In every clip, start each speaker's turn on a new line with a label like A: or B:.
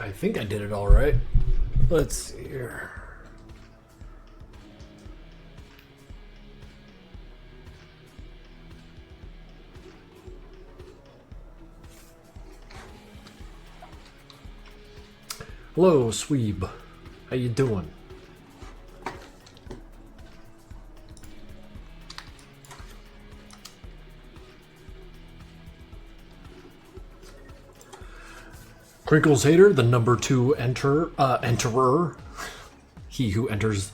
A: I think I did it all right. Let's see here. Hello, Sweeb. How you doing? Krinkels hater, the number 2 enterer. He who enters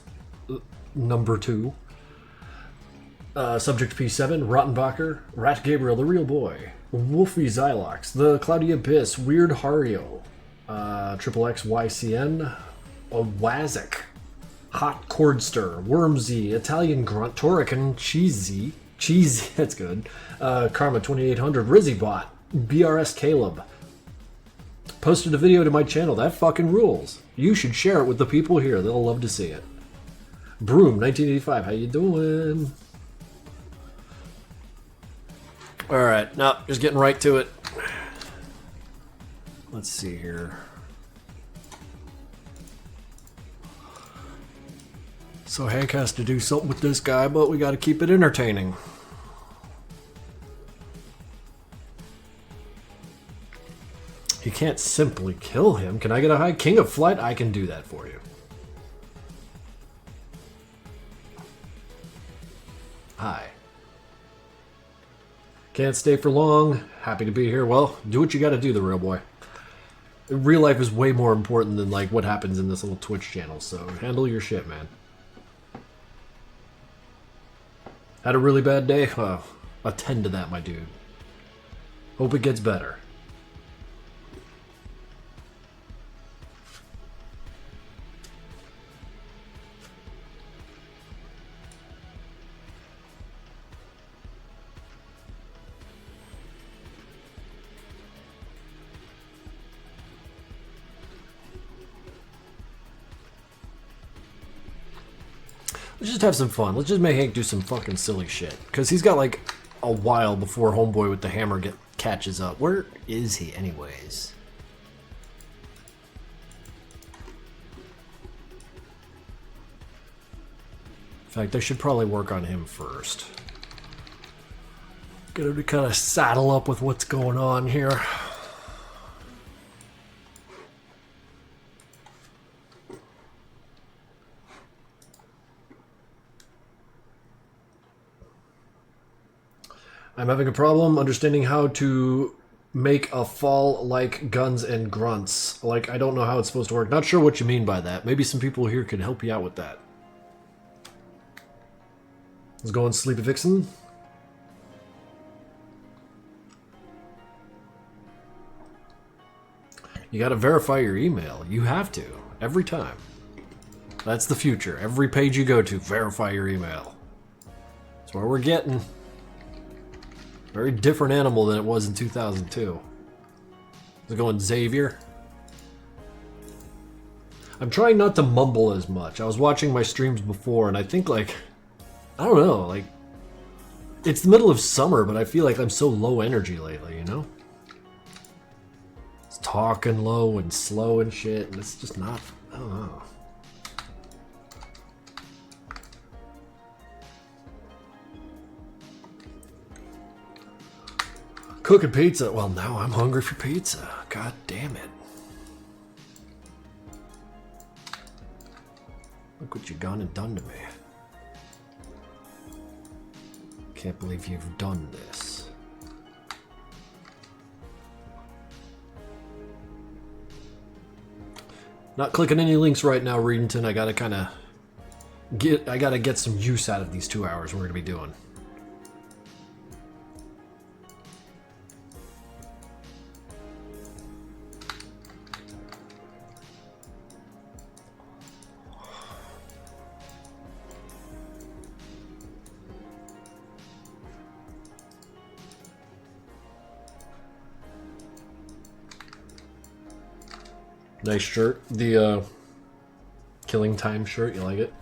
A: number 2. Subject P7, Rottenbacher, Rat Gabriel, the real boy, Wolfie Zylox, the Cloudy Abyss, Weird Hario, Triple X YCN, Wazik, Hot Cordster, Wormsy, Italian Grunt, Torican, Cheesy, that's good, Karma 2800, Rizzybot, BRS Caleb. Posted a video to my channel. That fucking rules. You should share it with the people here. They'll love to see it. Broom 1985. How you doing? All right. Now, just getting right to it. Let's see here. So Hank has to do something with this guy, but we got to keep it entertaining. You can't simply kill him. Can I get a high King of Flight? I can do that for you. Hi. Can't stay for long. Happy to be here. Well, do what you gotta do, the real boy. Real life is way more important than like what happens in this little Twitch channel, so handle your shit, man. Had a really bad day? Attend to that, my dude. Hope it gets better. Let's just have some fun. Let's just make Hank do some fucking silly shit. Because he's got like a while before homeboy with the hammer catches up. Where is he anyways? In fact, I should probably work on him first. Get him to kind of saddle up with what's going on here. I'm having a problem understanding how to make a fall like guns and grunts. Like, I don't know how it's supposed to work. Not sure what you mean by that. Maybe some people here could help you out with that. Let's go on Sleepy Vixen. You gotta verify your email. You have to. Every time. That's the future. Every page you go to, verify your email. That's what we're getting. Very different animal than it was in 2002. Is it going Xavier? I'm trying not to mumble as much. I was watching my streams before and I think like, I don't know, like, it's the middle of summer, but I feel like I'm so low energy lately, you know? It's talking low and slow and shit, and it's just not, I don't know. Cooking pizza. Well, now I'm hungry for pizza. God damn it. Look what you gone and done to me. Can't believe you've done this. Not clicking any links right now, Redenton. I gotta get some use out of these 2 hours we're gonna be doing. Nice shirt. The Killing Time shirt. You like it?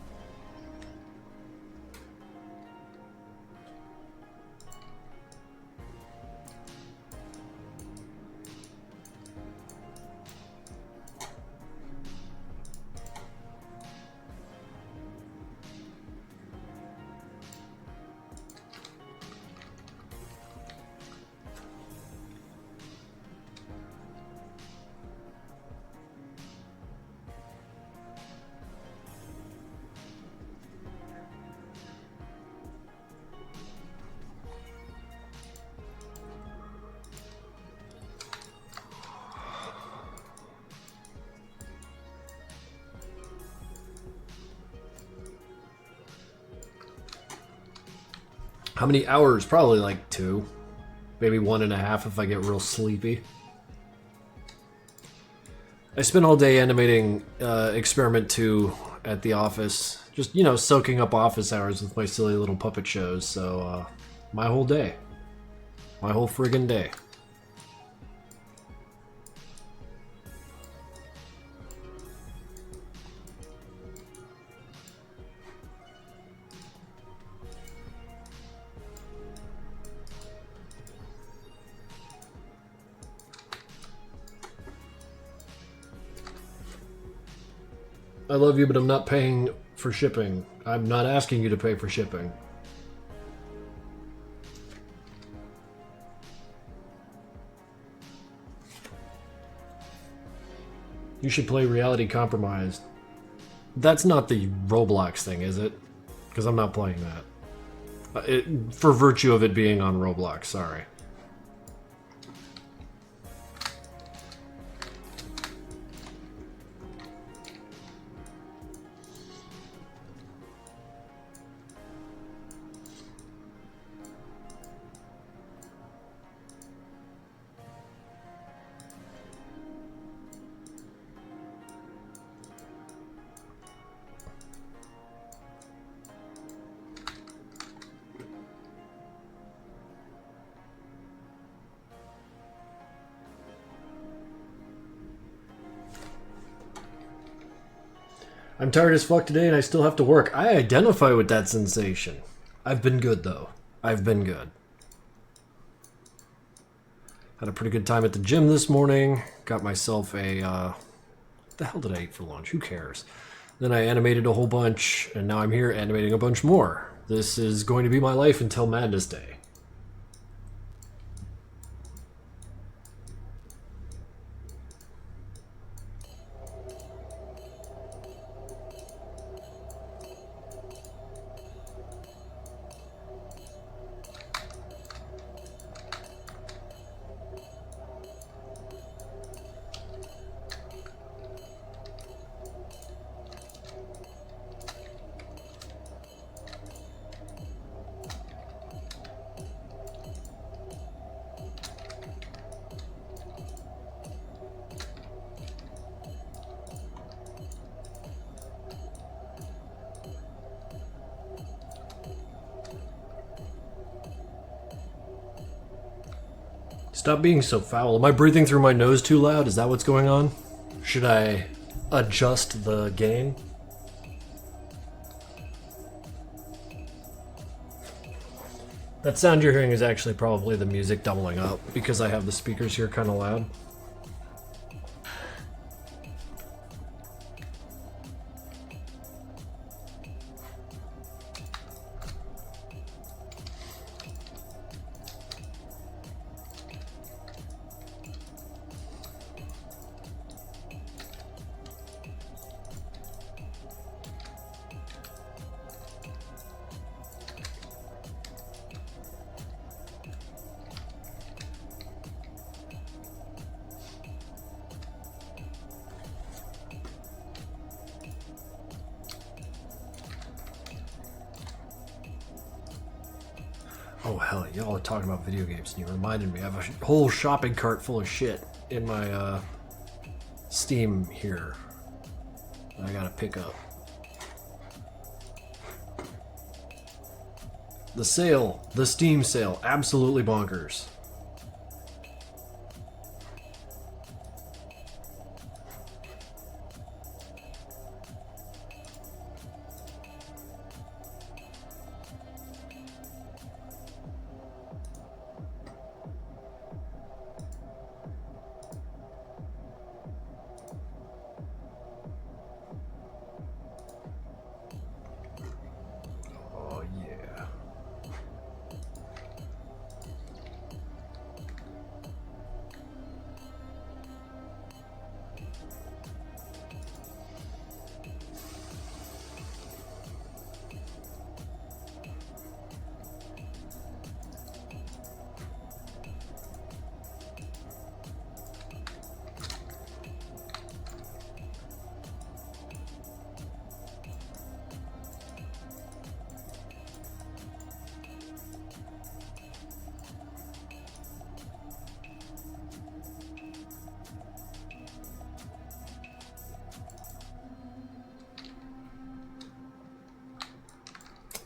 A: How many hours? Probably like 2. Maybe 1.5 if I get real sleepy. I spent all day animating Experiment 2 at the office. Just, you know, soaking up office hours with my silly little puppet shows. So, my whole day. My whole friggin' day. I love you, but I'm not paying for shipping. I'm not asking you to pay for shipping. You should play Reality Compromised. That's not the Roblox thing, is it? Because I'm not playing that. For virtue of it being on Roblox, sorry. I'm tired as fuck today and I still have to work. I identify with that sensation. I've been good, though. I've been good. Had a pretty good time at the gym this morning. Got myself a... what the hell did I eat for lunch? Who cares? Then I animated a whole bunch, and now I'm here animating a bunch more. This is going to be my life until Madness Day. Stop being so foul. Am I breathing through my nose too loud? Is that what's going on? Should I adjust the gain? That sound you're hearing is actually probably the music doubling up because I have the speakers here kind of loud. Oh hell, y'all are talking about video games and you reminded me. I have a whole shopping cart full of shit in my Steam here that I gotta pick up. The sale, the Steam sale, absolutely bonkers.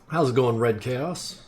A: How's it going, Red Chaos?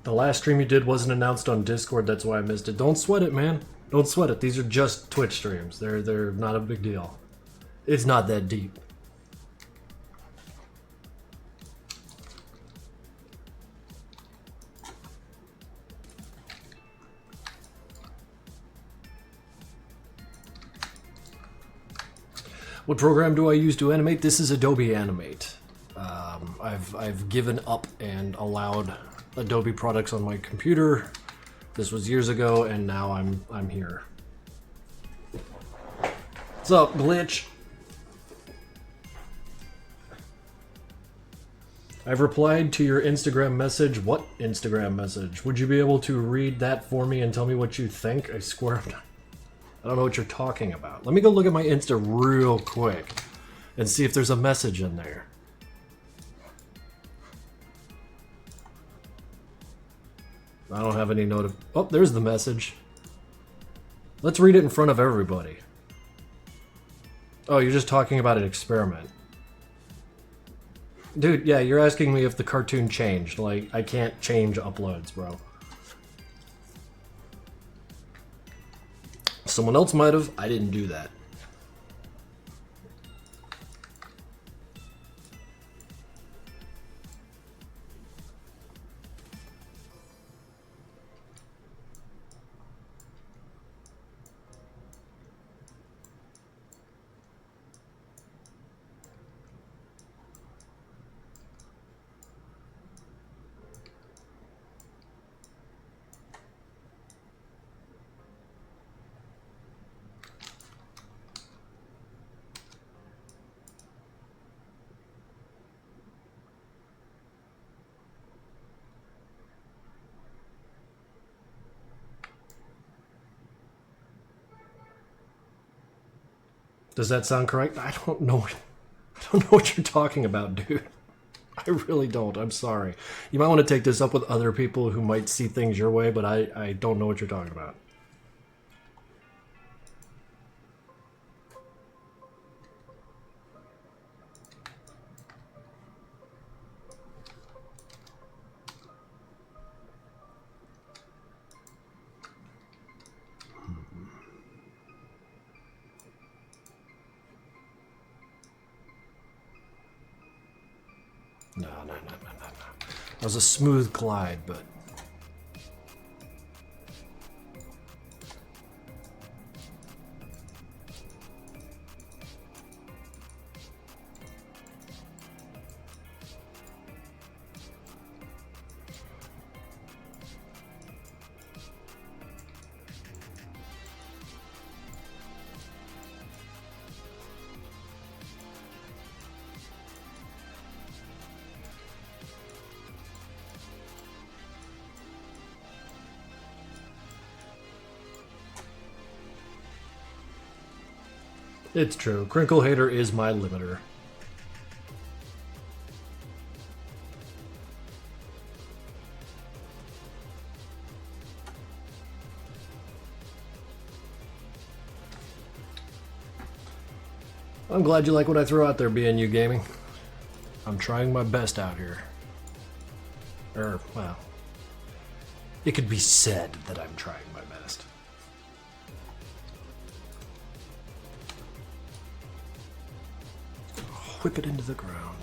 A: The last stream you did wasn't announced on Discord, that's why I missed it. Don't sweat it, man. Don't sweat it. These are just Twitch streams. They're not a big deal. It's not that deep. What program do I use to animate? This is Adobe Animate. I've given up and allowed Adobe products on my computer. This was years ago, and now I'm here. What's up, Glitch? I've replied to your Instagram message. What Instagram message? Would you be able to read that for me and tell me what you think? I swear I don't know what you're talking about. Let me go look at my Insta real quick and see if there's a message in there. I don't have any note of... Oh, there's the message. Let's read it in front of everybody. Oh, you're just talking about an experiment. Dude, yeah, you're asking me if the cartoon changed. Like, I can't change uploads, bro. Someone else might have. I didn't do that. Does that sound correct? I don't know. I don't know what you're talking about, dude. I really don't. I'm sorry. You might want to take this up with other people who might see things your way, but I don't know what you're talking about. No. That was a smooth glide, but... It's true. Crinkle Hater is my limiter. I'm glad you like what I threw out there, BNU Gaming. I'm trying my best out here. Well, it could be said that I'm trying my best. Whip it into the ground.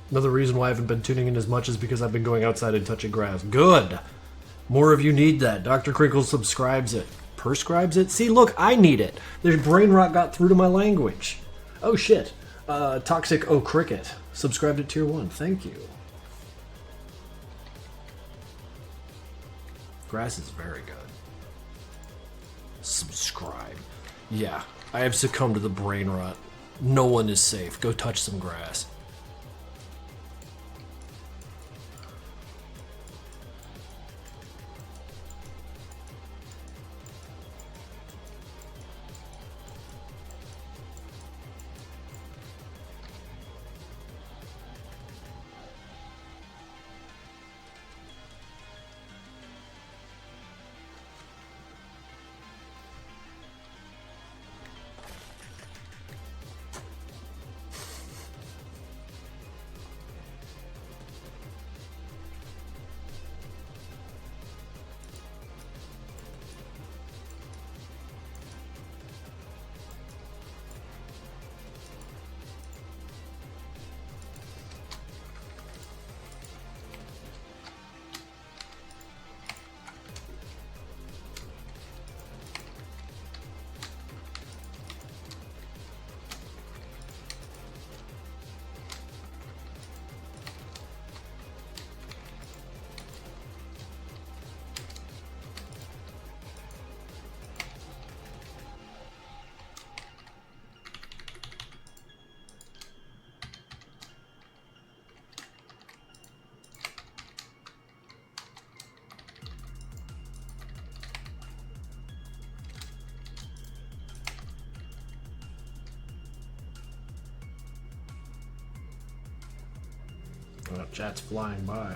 A: Another reason why I haven't been tuning in as much is because I've been going outside and touching grass. Good! More of you need that. Dr. Krinkels subscribes it. Prescribes it? See, look, I need it. Their brain rot got through to my language. Oh, shit. Toxic O Cricket. Subscribed at tier 1. Thank you. Grass is very good. Subscribe. Yeah, I have succumbed to the brain rot. No one is safe. Go touch some grass. Oh, chat's flying by.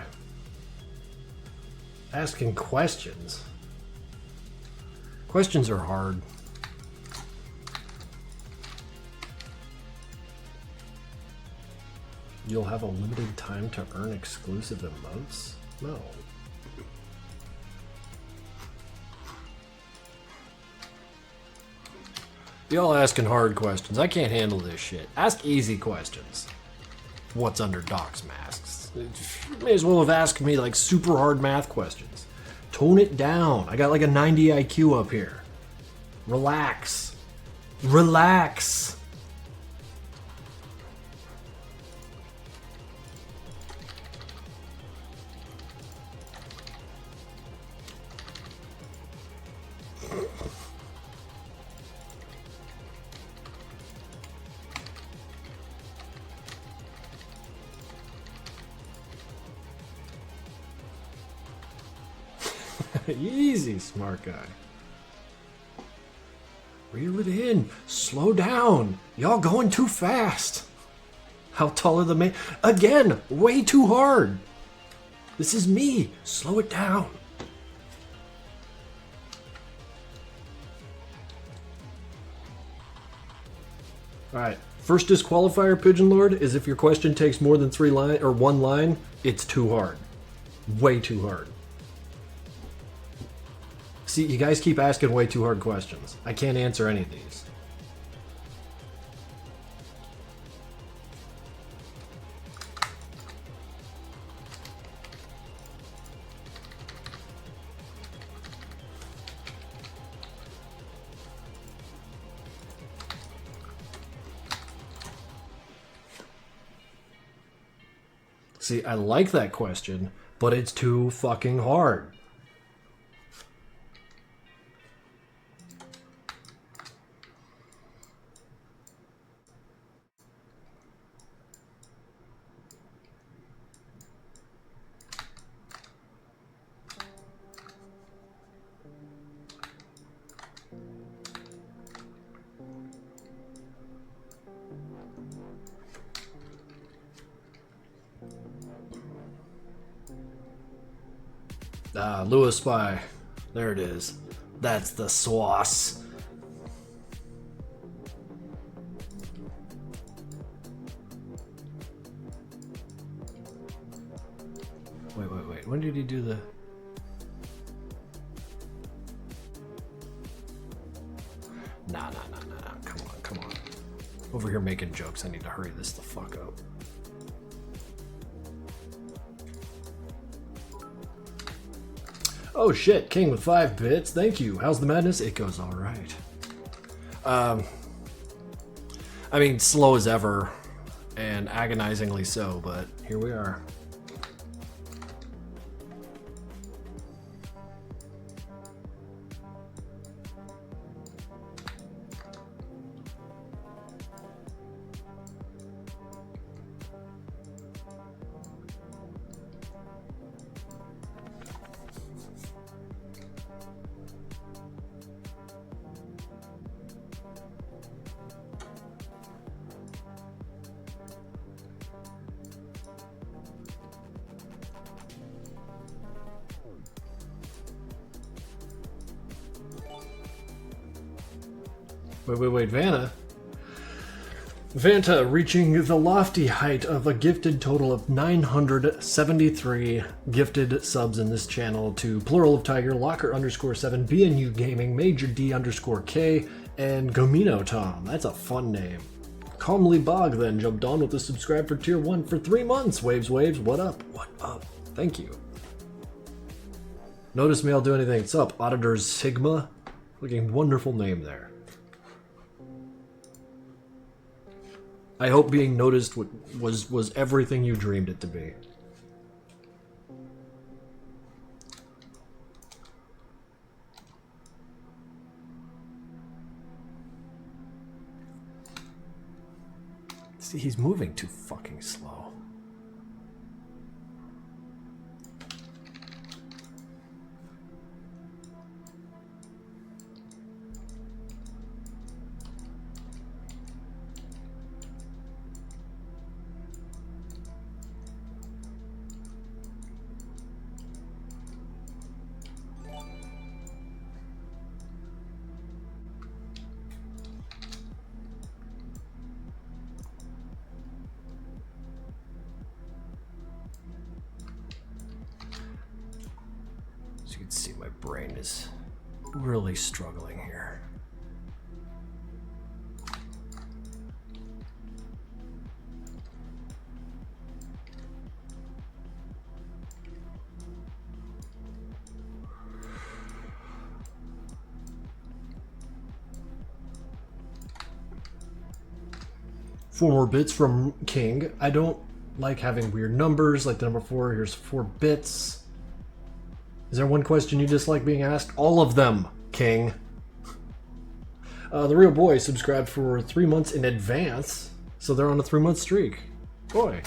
A: Asking questions. Questions are hard. You'll have a limited time to earn exclusive emotes? No. Y'all asking hard questions. I can't handle this shit. Ask easy questions. What's under Doc's masks? May as well have asked me like super hard math questions. Tone it down. I got like a 90 IQ up here. Relax. Relax. Easy, smart guy. Reel it in. Slow down. Y'all going too fast. How tall are the men? Again, way too hard. This is me. Slow it down. Alright. First disqualifier, Pigeon Lord, is if your question takes more than 3 lines or 1 line, it's too hard. Way too hard. See, you guys keep asking way too hard questions. I can't answer any of these. See, I like that question, but it's too fucking hard. Ah, Lewis Spy. There it is. That's the sauce. Wait. When did he do the... Nah. Come on. Over here making jokes. I need to hurry this the fuck up. Oh shit, King with 5 bits. Thank you. How's the madness? It goes all right. I mean, slow as ever, and agonizingly so, but here we are. Wait, Vanna? Vanta reaching the lofty height of a gifted total of 973 gifted subs in this channel to Plural of Tiger, Locker _7, BNU Gaming, Major D _K, and Gomino Tom. That's a fun name. Calmly Bog then jumped on with a subscribe for tier 1 for 3 months. Waves, what up? What up? Thank you. Notice me, I'll do anything. What's up, Auditors Sigma? Looking wonderful name there. I hope being noticed was everything you dreamed it to be. See, he's moving too fucking slow. 'Really struggling here. Four more bits from King. I don't like having weird numbers like the number 4. Here's 4 bits. Is there one question you dislike being asked? All of them, King. The Real Boy subscribed for 3 months in advance, so they're on a 3-month streak. Boy.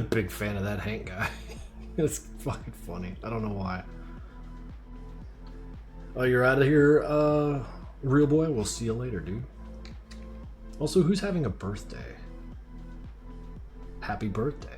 A: Big fan of that Hank guy. It's fucking funny. I don't know why. Oh, you're out of here, Real Boy? We'll see you later, dude. Also, who's having a birthday? Happy birthday.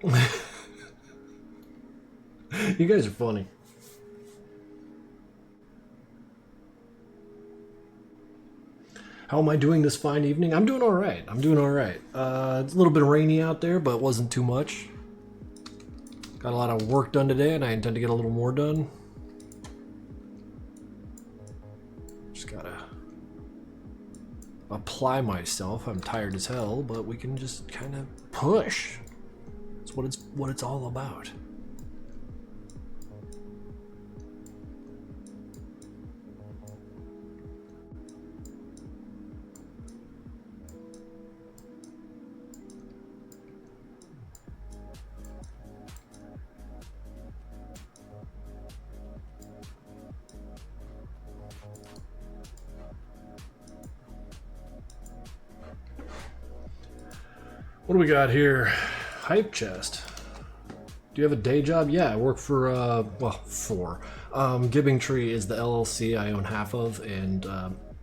A: You guys are funny. How am I doing this fine evening? I'm doing all right. I'm doing all right. It's a little bit rainy out there, but it wasn't too much. Got a lot of work done today, and I intend to get a little more done. Just gotta apply myself. I'm tired as hell, but we can just kind of push. That's what it's all about. What do we got here? Hype chest. Do you have a day job? Yeah, I work for, Gibbing Tree is the LLC I own half of, and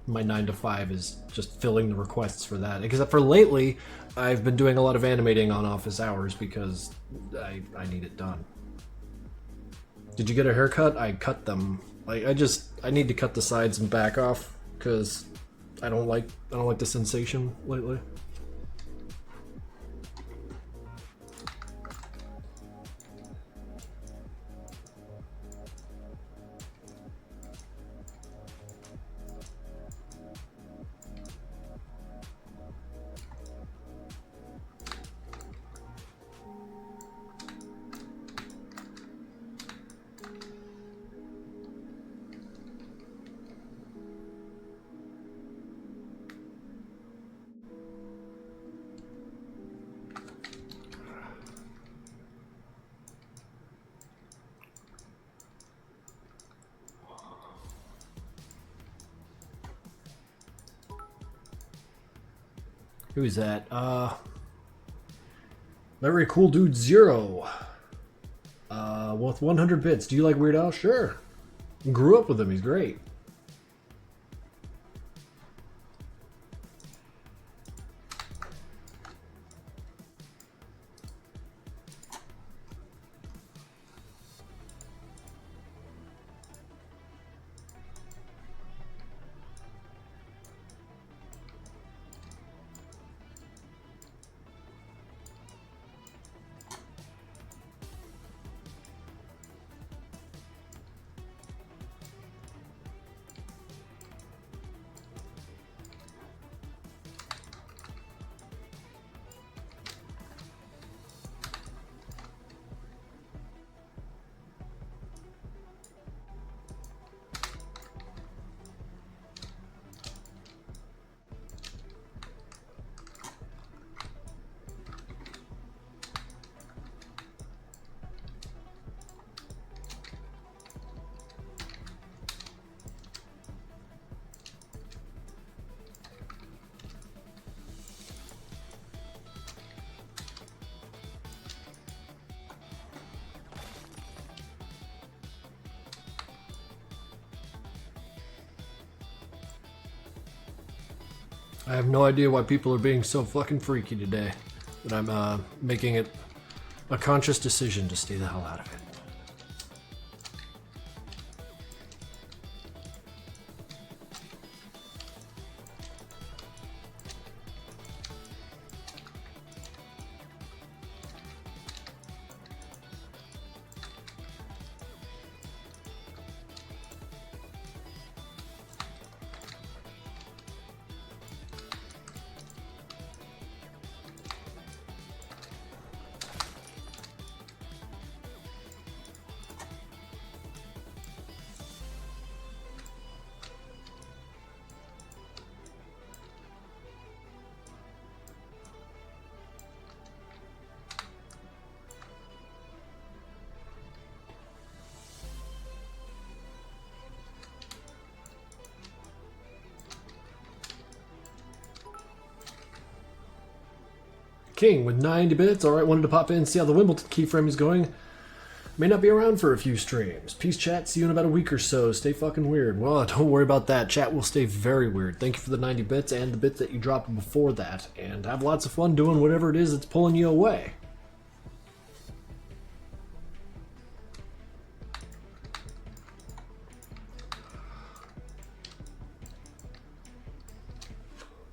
A: my 9 to 5 is just filling the requests for that. Except for lately, I've been doing a lot of animating on office hours because I need it done. Did you get a haircut? I cut them. Like I need to cut the sides and back off because I don't like the sensation lately. Who's that? Very cool dude 0. With 100 bits. Do you like Weird Al? Sure. Grew up with him. He's great. I have no idea why people are being so fucking freaky today, but I'm making it a conscious decision to stay the hell out of it. King with 90 bits. Alright, wanted to pop in and see how the Wimbledon keyframe is going. May not be around for a few streams. Peace, chat. See you in about a week or so. Stay fucking weird. Well, don't worry about that. Chat will stay very weird. Thank you for the 90 bits and the bits that you dropped before that. And have lots of fun doing whatever it is that's pulling you away.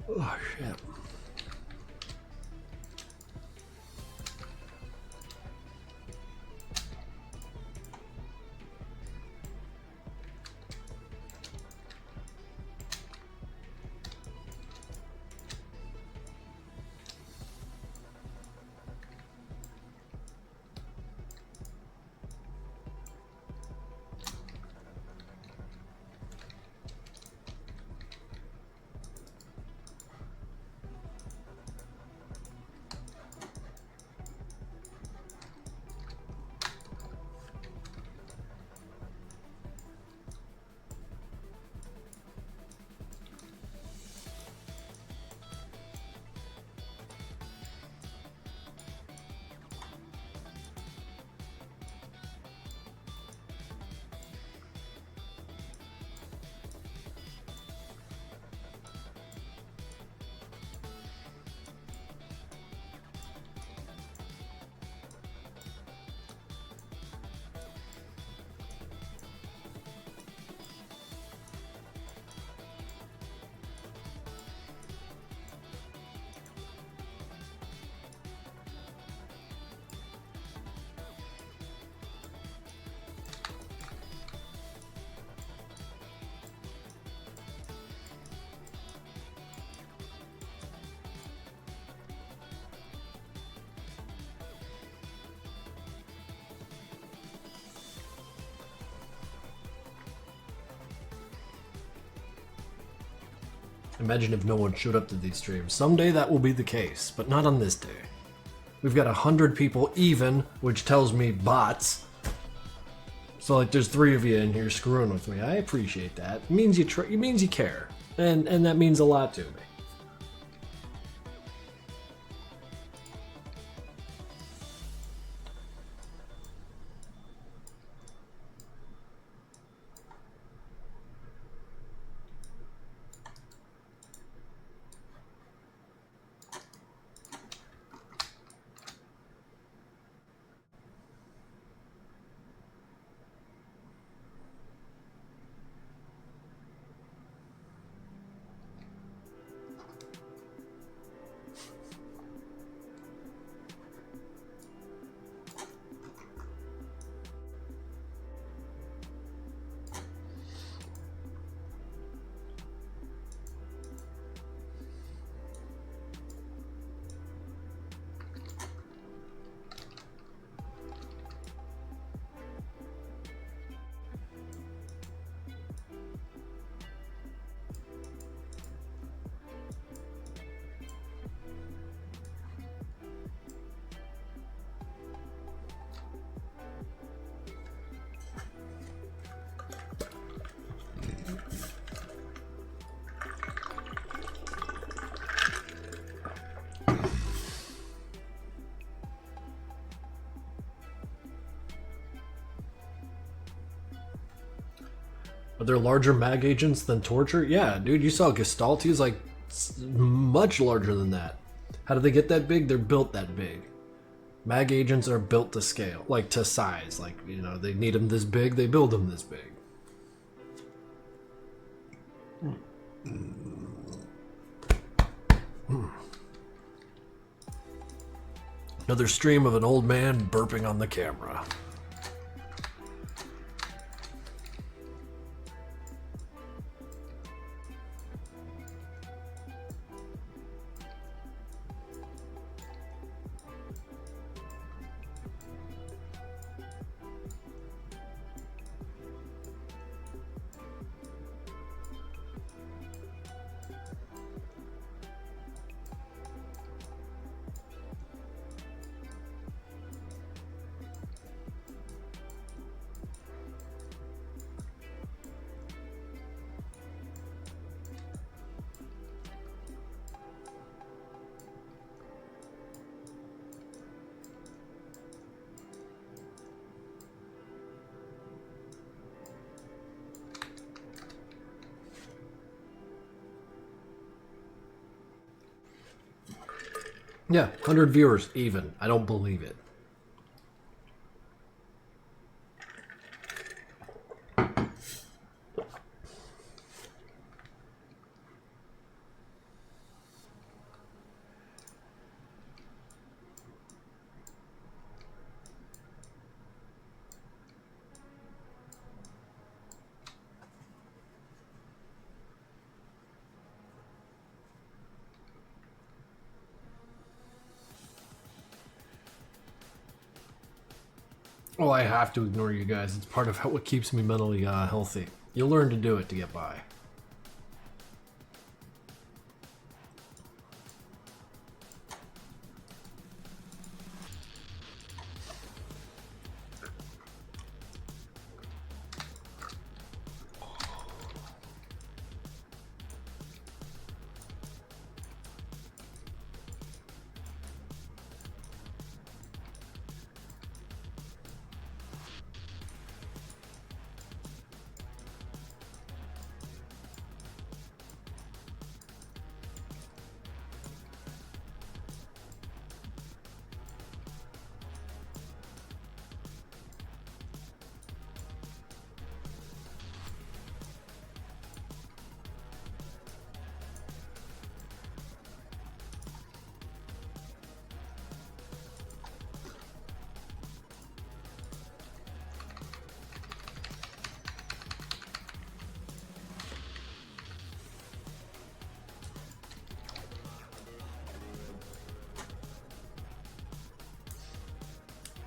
A: Oh, shit. Imagine if no one showed up to these streams. Someday that will be the case, but not on this day. We've got 100 people even, which tells me bots. So like, there's 3 of you in here screwing with me. I appreciate that. It means it means you care, and that means a lot to me. Are there larger mag agents than Torture? Yeah, dude, you saw Gestalt. He's like much larger than that. How do they get that big? They're built that big. Mag agents are built to scale, like to size. Like, you know, they need them this big, they build them this big. Another stream of an old man burping on the camera. Yeah, 100 viewers even. I don't believe it. Well, I have to ignore you guys. It's part of what keeps me mentally healthy. You'll learn to do it to get by.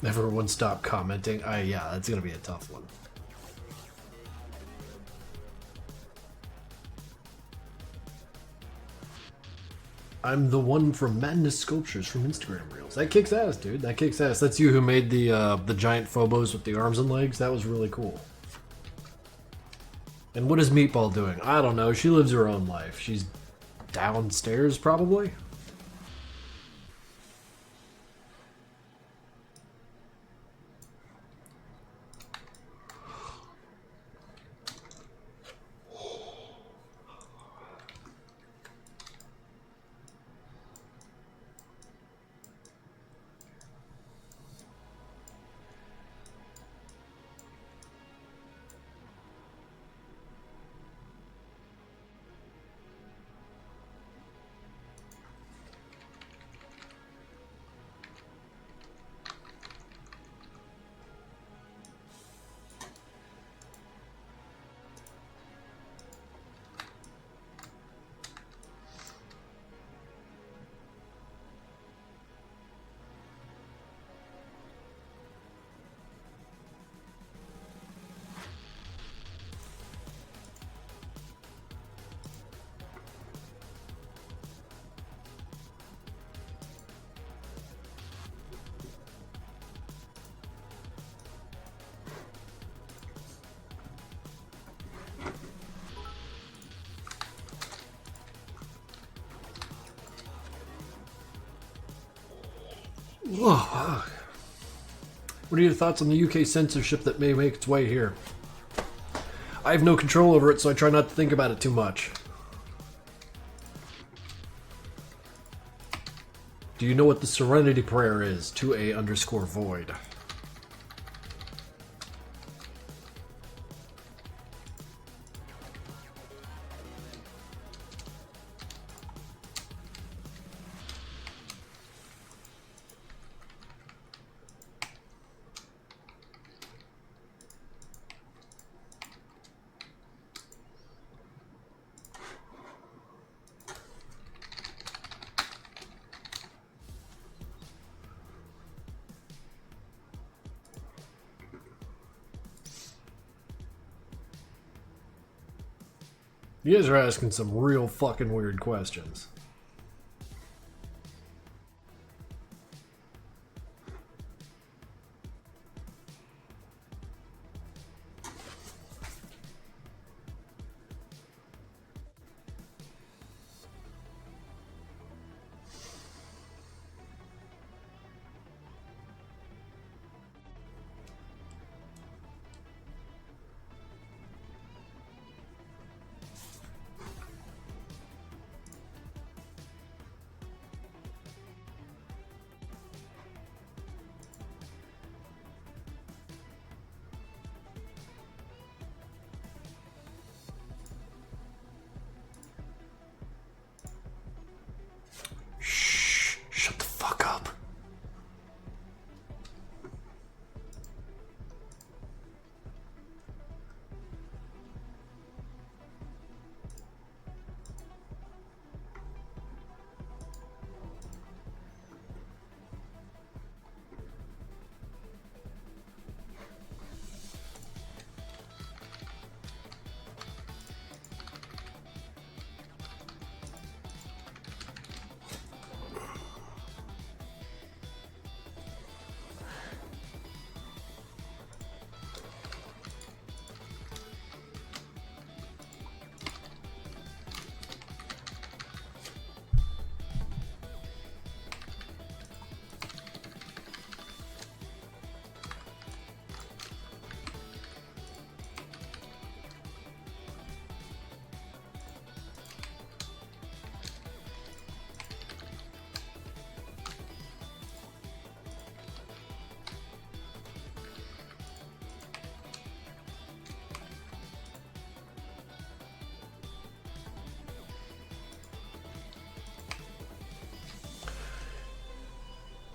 A: Everyone stop commenting. Yeah, that's gonna be a tough one. I'm the one from Madness Sculptures from Instagram Reels. That kicks ass, dude. That kicks ass. That's you who made the giant phobos with the arms and legs. That was really cool. And what is Meatball doing? I don't know. She lives her own life. She's downstairs, probably. Whoa. What are your thoughts on the UK censorship that may make its way here? I have no control over it, so I try not to think about it too much. Do you know what the Serenity Prayer is? 2A_void. You guys are asking some real fucking weird questions.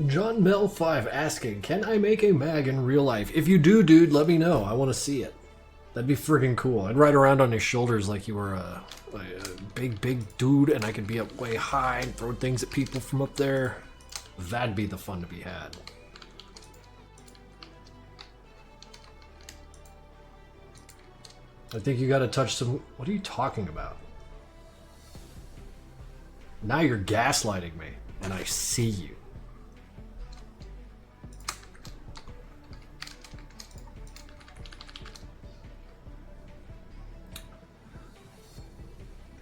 A: John Mel 5 asking, can I make a mag in real life? If you do, dude, let me know. I want to see it. That'd be friggin' cool. I'd ride around on your shoulders like you were a big dude, and I could be up way high and throw things at people from up there. That'd be the fun to be had. I think you gotta touch some... What are you talking about? Now you're gaslighting me, and I see you.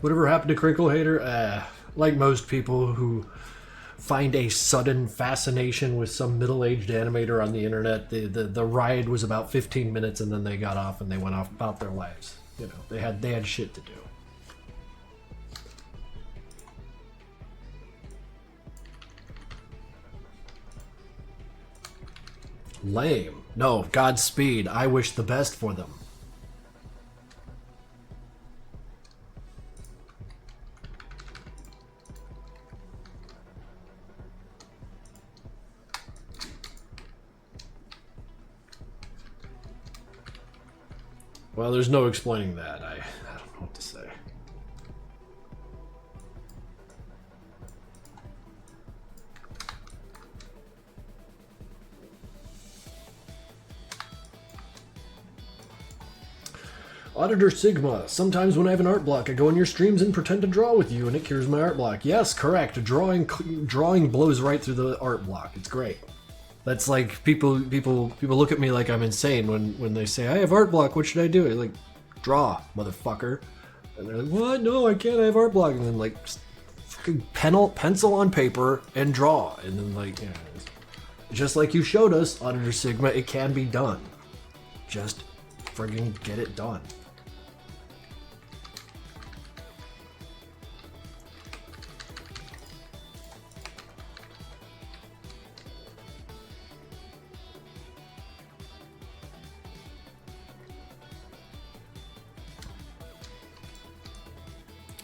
A: Whatever happened to Crinkle Hater? Like most people who find a sudden fascination with some middle-aged animator on the internet, the ride was about 15 minutes and then they got off and they went off about their lives. You know, they had shit to do. Lame. No, Godspeed. I wish the best for them. Well, there's no explaining that. I don't know what to say. Auditor Sigma. Sometimes when I have an art block, I go in your streams and pretend to draw with you, and it cures my art block. Yes, correct. Drawing blows right through the art block. It's great. That's like people look at me like I'm insane when they say I have art block. What should I do? I'm like, draw, motherfucker. And they're like, what? No, I can't. I have art block. And then like, fucking pencil on paper and draw. And then like, yeah, just like you showed us, Auditor Sigma, it can be done. Just friggin' get it done.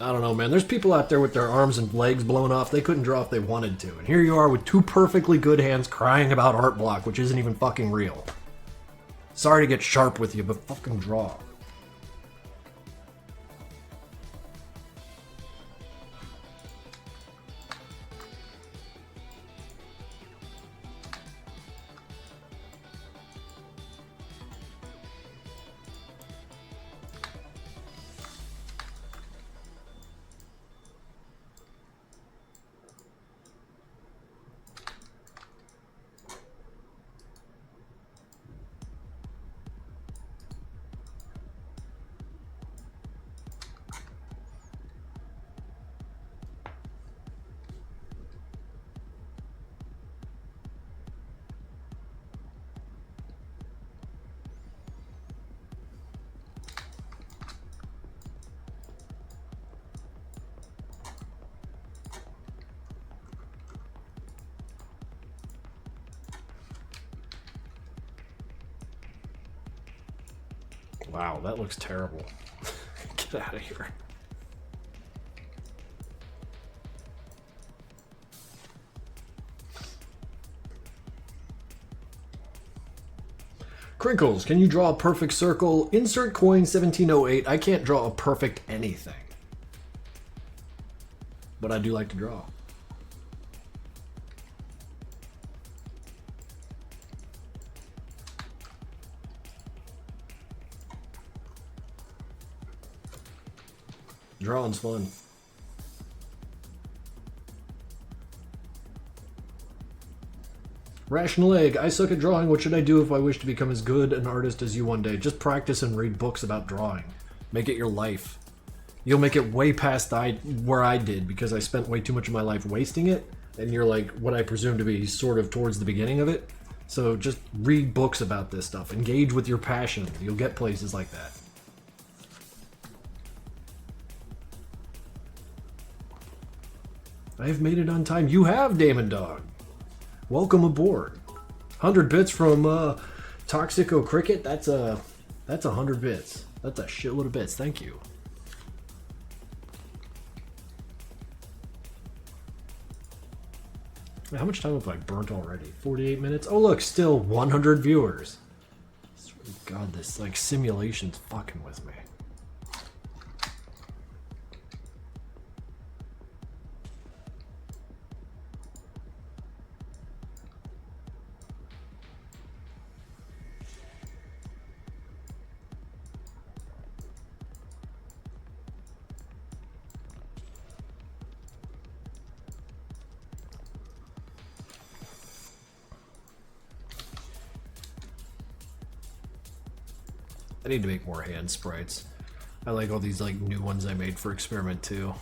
A: I don't know, man. There's people out there with their arms and legs blown off. They couldn't draw if they wanted to. And here you are with two perfectly good hands crying about art block, which isn't even fucking real. Sorry to get sharp with you, but fucking draw. Wow, that looks terrible. Get out of here. Krinkels, can you draw a perfect circle? Insert coin 1708. I can't draw a perfect anything. But I do like to draw. Drawing's fun. Rational Egg, I suck at drawing. What should I do if I wish to become as good an artist as you one day? Just practice and read books about drawing. Make it your life. You'll make it way past where I did because I spent way too much of my life wasting it. And you're like what I presume to be sort of towards the beginning of it. So just read books about this stuff. Engage with your passion. You'll get places like that. I've made it on time. You have, Damon Dog. Welcome aboard. 100 bits from Toxico Cricket. That's 100 bits. That's a shitload of bits. Thank you. How much time have I burnt already? 48 minutes? Oh look, still 100 viewers. God, this like simulation's fucking with me. I need to make more hand sprites. I like all these like new ones I made for Experiment 2.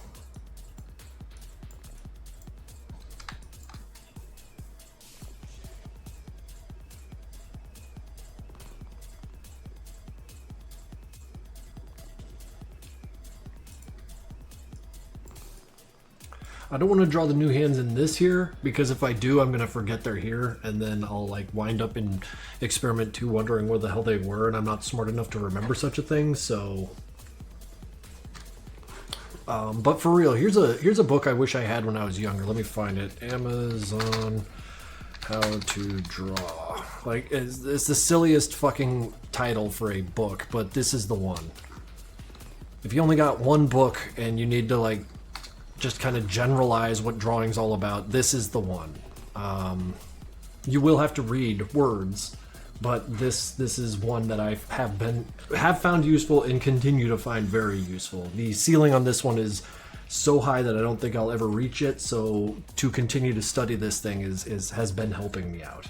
A: I don't want to draw the new hands in this here, because if I do, I'm going to forget they're here, and then I'll like wind up in Experiment 2 wondering where the hell they were, and I'm not smart enough to remember such a thing, so... but for real, here's a book I wish I had when I was younger. Let me find it. Amazon How to Draw. Like, it's the silliest fucking title for a book, but this is the one. If you only got one book and you need to like just kind of generalize what drawing's all about, this is the one. You will have to read words, but this is one that I have found useful and continue to find very useful. The ceiling on this one is so high that I don't think I'll ever reach it, so to continue to study this thing has been helping me out.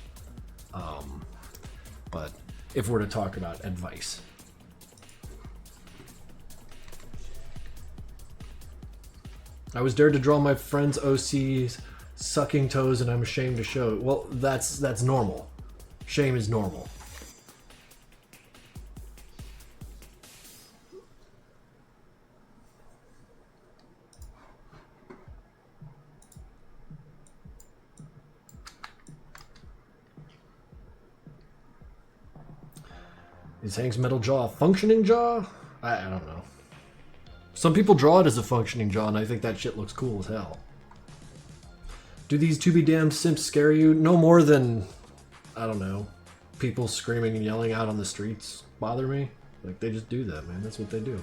A: But if we're to talk about advice. I was dared to draw my friend's OC's sucking toes and I'm ashamed to show it. Well, that's normal. Shame is normal. Is Hank's metal jaw a functioning jaw? I don't know. Some people draw it as a functioning jaw, and I think that shit looks cool as hell. Do these to-be-damned simps scare you? No more than, I don't know, people screaming and yelling out on the streets bother me. Like, they just do that, man. That's what they do.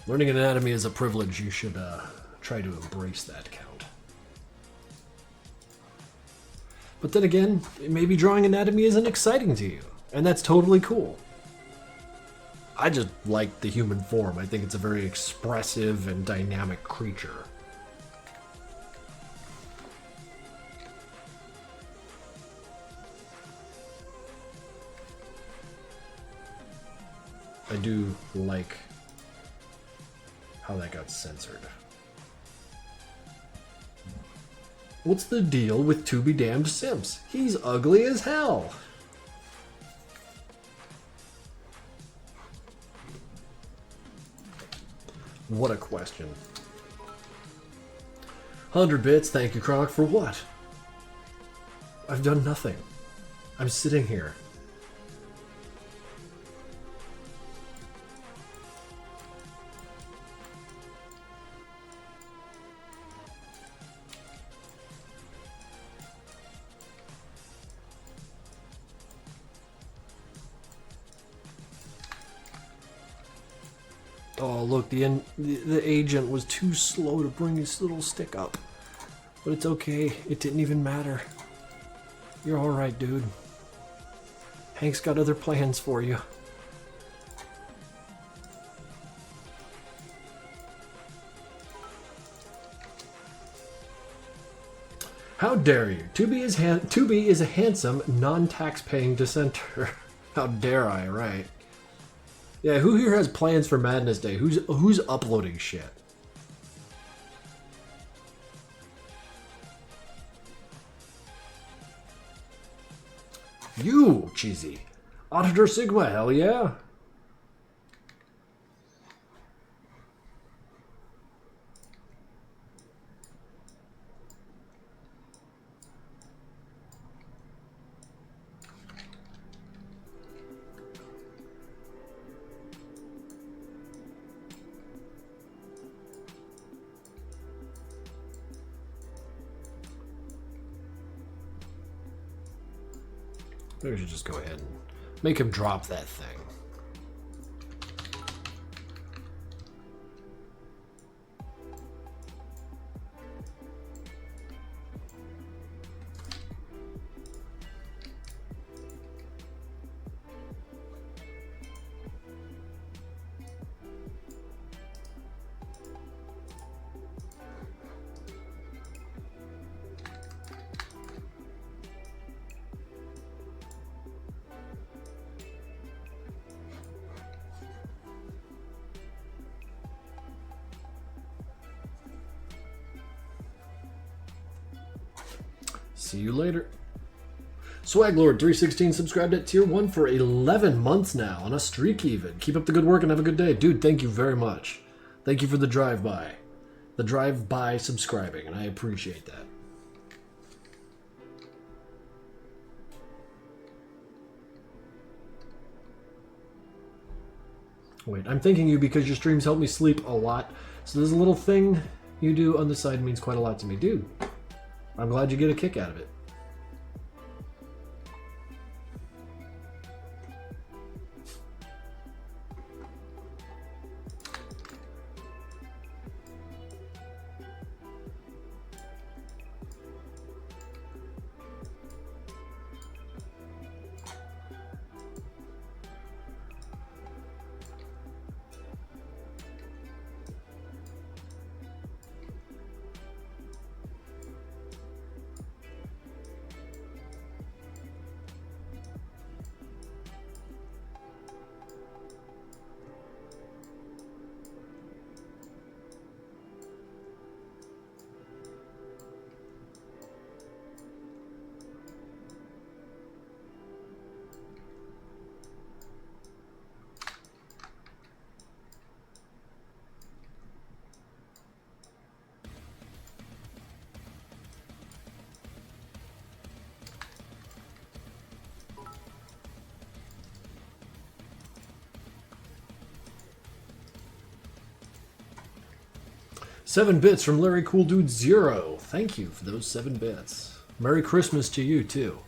A: Learning anatomy is a privilege. You should try to embrace that, Count. But then again, maybe drawing anatomy isn't exciting to you, and that's totally cool. I just like the human form. I think it's a very expressive and dynamic creature. I do like how that got censored. What's the deal with to-be-damned simps? He's ugly as hell. What a question. 100 bits, thank you, Kronk, for what? I've done nothing. I'm sitting here. Oh, look, the agent was too slow to bring his little stick up. But it's okay. It didn't even matter. You're alright, dude. Hank's got other plans for you. How dare you? Tubi is a handsome, non-tax-paying dissenter. How dare I, right? Yeah, who here has plans for Madness Day? Who's uploading shit? You, cheesy. Auditor Sigma, hell yeah. Maybe we should just go ahead and make him drop that thing. See you later. Swaglord316 subscribed at tier 1 for 11 months now, on a streak even. Keep up the good work and have a good day. Dude, thank you very much. Thank you for the drive-by. The drive-by subscribing, and I appreciate that. Wait, I'm thanking you because your streams help me sleep a lot. So there's a little thing you do on the side means quite a lot to me. Dude, I'm glad you get a kick out of it. Seven bits from Larry Cool Dude Zero. Thank you for those 7 bits. Merry Christmas to you too.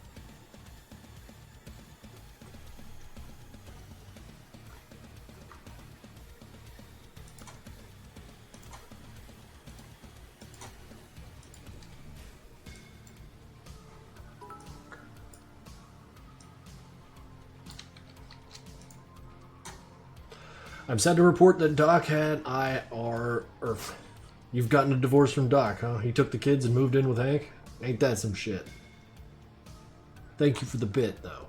A: I'm sad to report that Doc and I are... You've gotten a divorce from Doc, huh? He took the kids and moved in with Hank? Ain't that some shit? Thank you for the bit, though.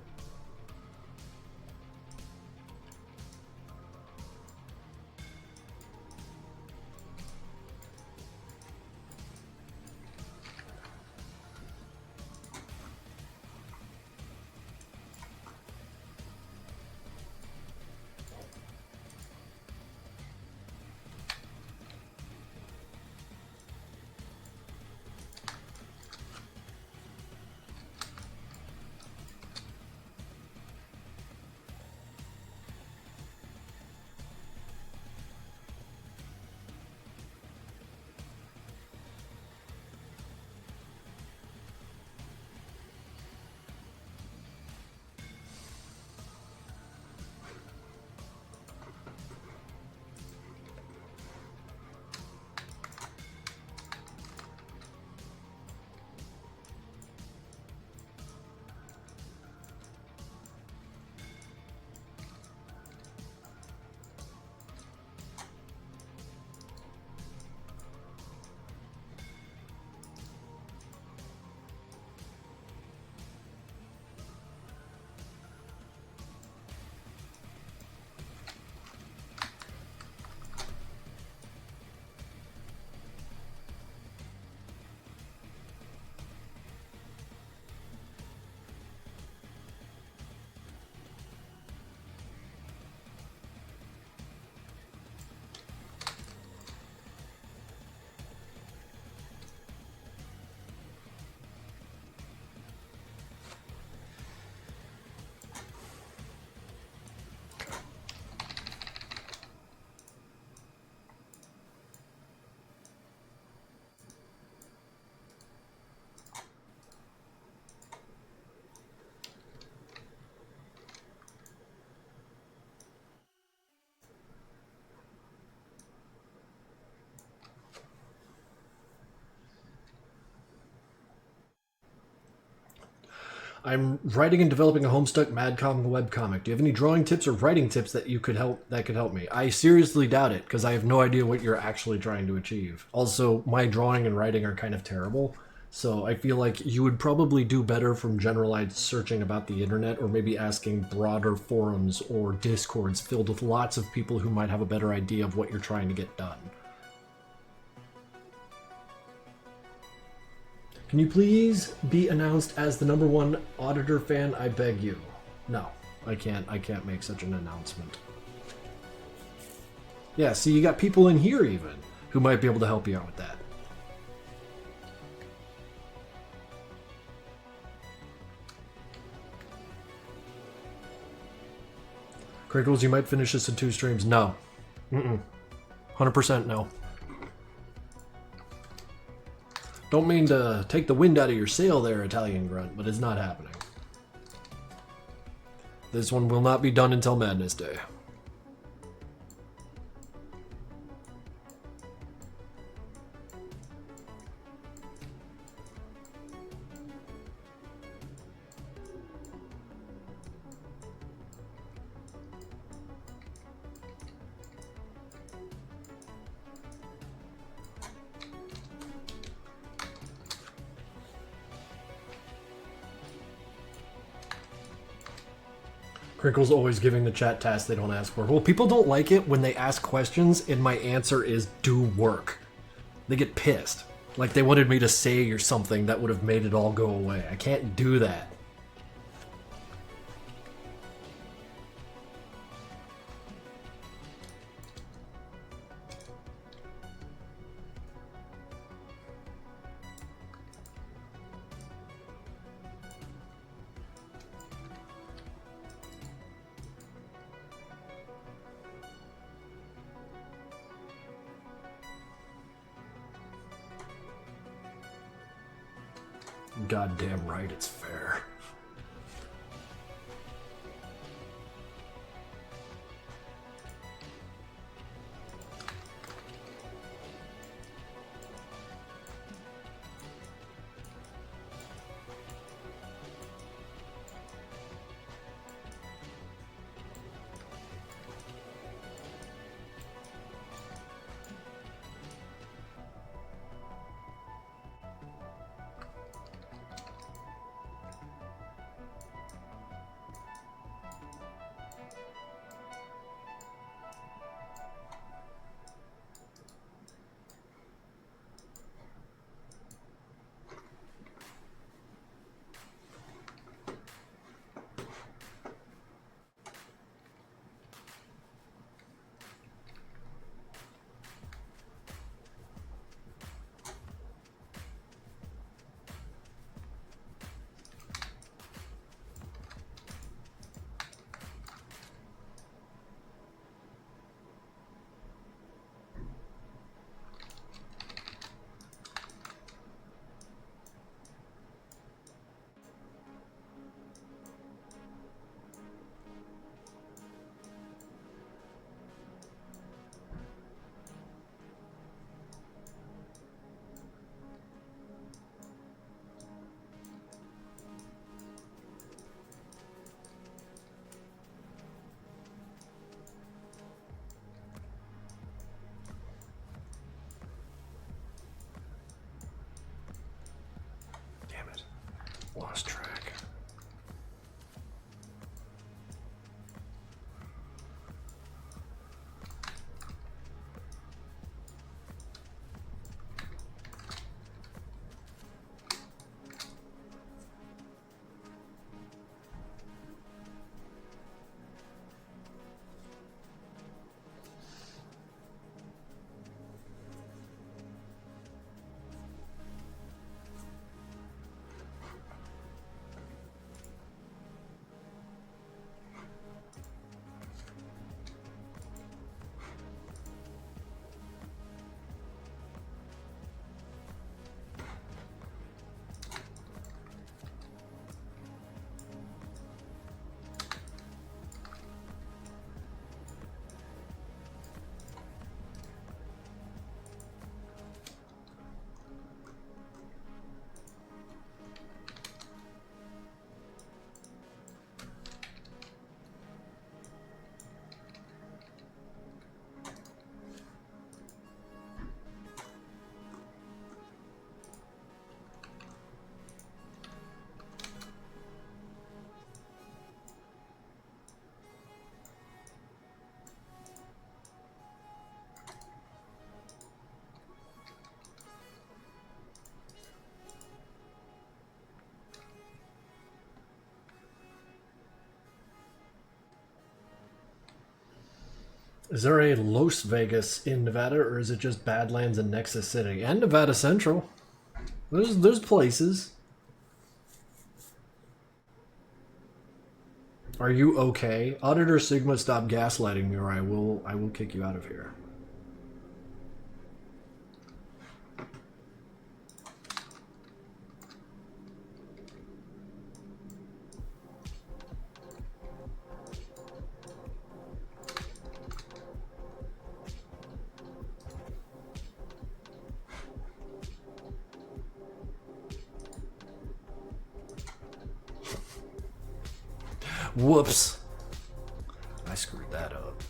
A: I'm writing and developing a Homestuck Madcom webcomic. Do you have any drawing tips or writing tips that could help me? I seriously doubt it, because I have no idea what you're actually trying to achieve. Also, my drawing and writing are kind of terrible, so I feel like you would probably do better from generalized searching about the internet, or maybe asking broader forums or discords filled with lots of people who might have a better idea of what you're trying to get done. Can you please be announced as the #1 auditor fan, I beg you? No, I can't make such an announcement. Yeah, see, you got people in here even who might be able to help you out with that. Krinkels, you might finish this in 2 streams. No. 100% no. Don't mean to take the wind out of your sail there, Italian Grunt, but it's not happening. This one will not be done until Madness Day. Krinkles always giving the chat tasks they don't ask for. Well, people don't like it when they ask questions and my answer is do work. They get pissed. Like they wanted me to say or something that would have made it all go away. I can't do that. Goddamn right it's fair. Is there a Las Vegas in Nevada, or is it just Badlands and Nexus City? And Nevada Central. There's places. Are you okay? Auditor Sigma, stop gaslighting me, or I will kick you out of here. Whoops. I screwed that up.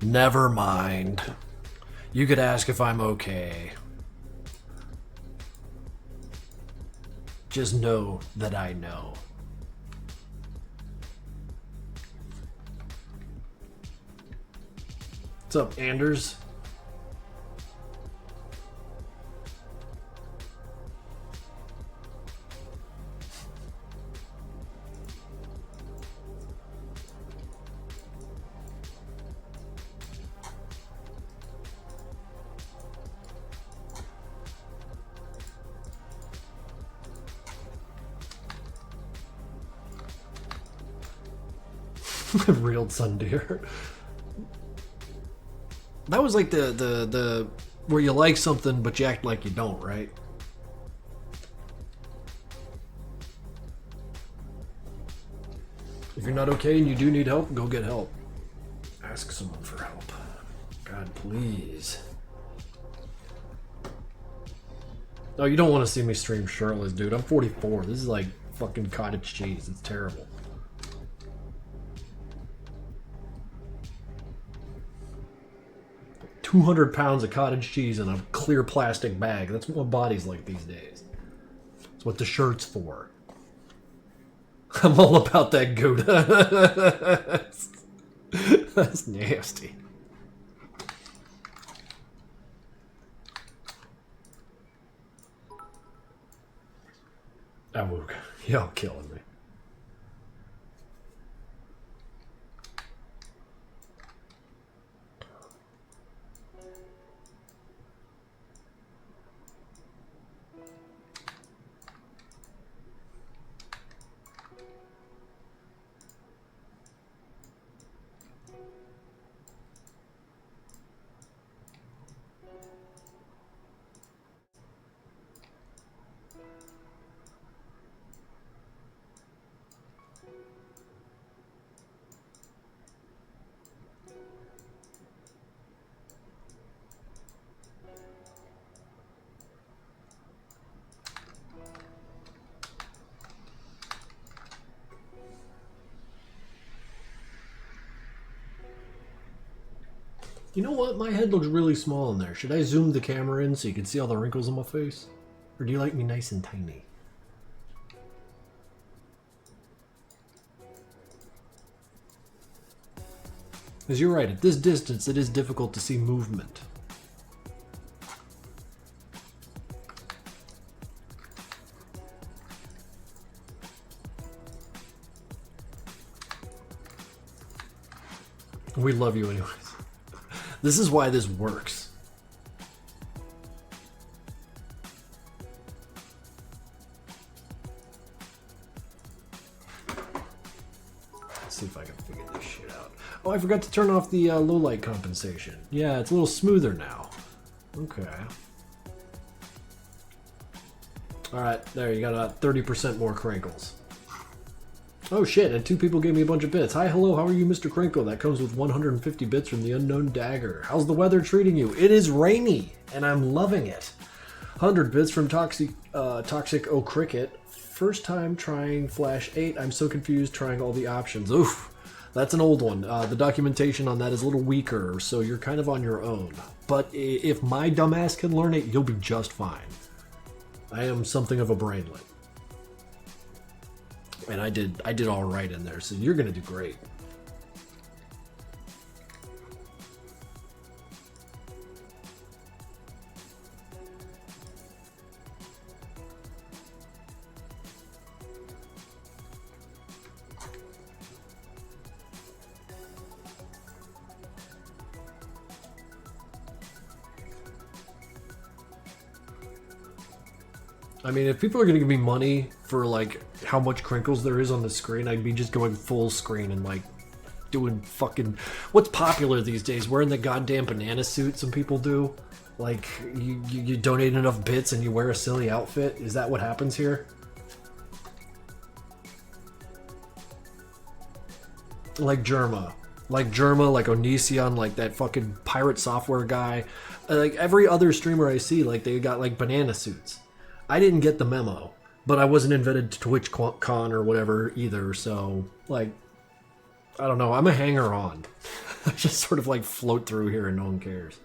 A: Never mind. You could ask if I'm okay. Just know that I know. What's up, Anders? Real sun deer. That was like the where you like something but you act like you don't, right? If you're not okay and you do need help, go get help. Ask someone for help. God, please. Oh, you don't want to see me stream shirtless, dude. I'm 44. This is like fucking cottage cheese. It's terrible. £200 of cottage cheese in a clear plastic bag. That's what my body's like these days. That's what the shirt's for. I'm all about that Gouda. That's nasty. Awooga. Y'all killing me. You know what? My head looks really small in there. Should I zoom the camera in so you can see all the wrinkles on my face? Or do you like me nice and tiny? Because you're right, at this distance it is difficult to see movement. We love you anyways. This is why this works. Let's see if I can figure this shit out. Oh, I forgot to turn off the low light compensation. Yeah, it's a little smoother now. Okay. Alright, there, you got 30% more Krinkels. Oh shit, and 2 people gave me a bunch of bits. Hi, hello, how are you, Mr. Krinkle? That comes with 150 bits from the unknown dagger. How's the weather treating you? It is rainy, and I'm loving it. 100 bits from Toxic O Cricket. First time trying Flash 8. I'm so confused trying all the options. Oof, that's an old one. The documentation on that is a little weaker, so you're kind of on your own. But if my dumbass can learn it, you'll be just fine. I am something of a brainlet. And I did all right in there, so you're gonna do great. I mean, if people are gonna give me money for like how much Krinkels there is on the screen, I'd be just going full screen and like doing fucking what's popular these days, wearing the goddamn banana suit some people do. Like you donate enough bits and you wear a silly outfit. Is that what happens here? Like Germa, like Onision, like that fucking pirate software guy. Like every other streamer I see, like they got like banana suits. I didn't get the memo, but I wasn't invited to TwitchCon or whatever either. So like, I don't know. I'm a hanger-on. I just sort of like float through here and no one cares.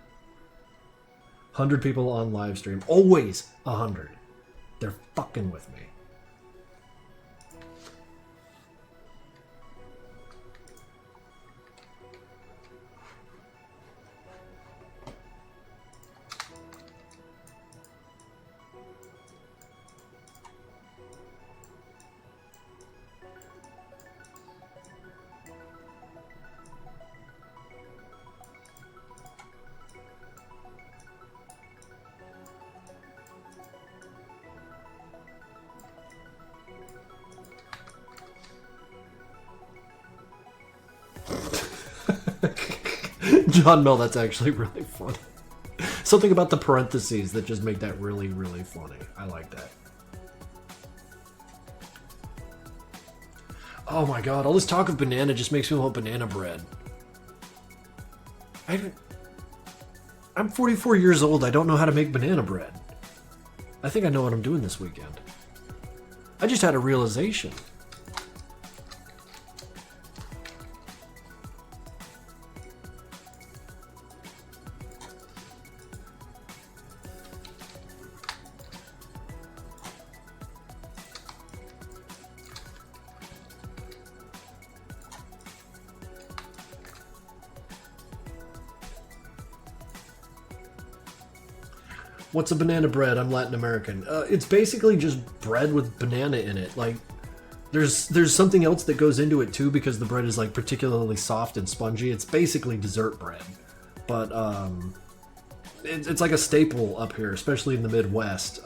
A: 100 people on live stream, always 100. They're fucking with me. John Mel, that's actually really funny. Something about the parentheses that just make that really, really funny. I like that. Oh my god, all this talk of banana just makes me want banana bread. I'm 44 years old, I don't know how to make banana bread. I think I know what I'm doing this weekend. I just had a realization. What's a banana bread? I'm Latin American. It's basically just bread with banana in it. Like, there's something else that goes into it too because the bread is like particularly soft and spongy. It's basically dessert bread, but it's like a staple up here, especially in the Midwest.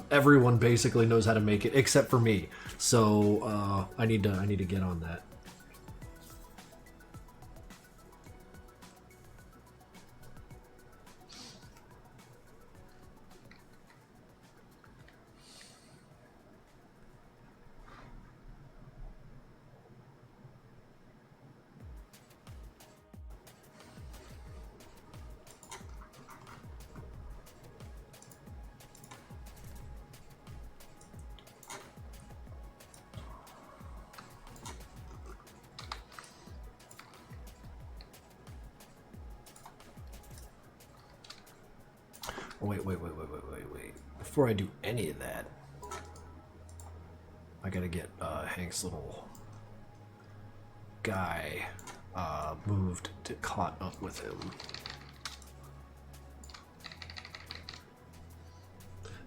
A: Everyone basically knows how to make it except for me. So I need to get on that. Wait. Before I do any of that, I gotta get Hank's little guy moved to caught up with him.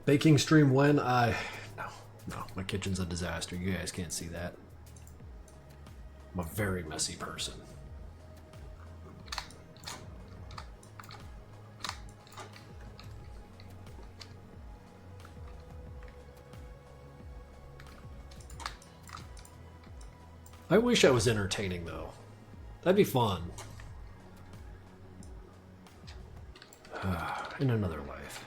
A: Baking stream when? No, my kitchen's a disaster. You guys can't see that. I'm a very messy person. I wish I was entertaining, though. That'd be fun. In another life.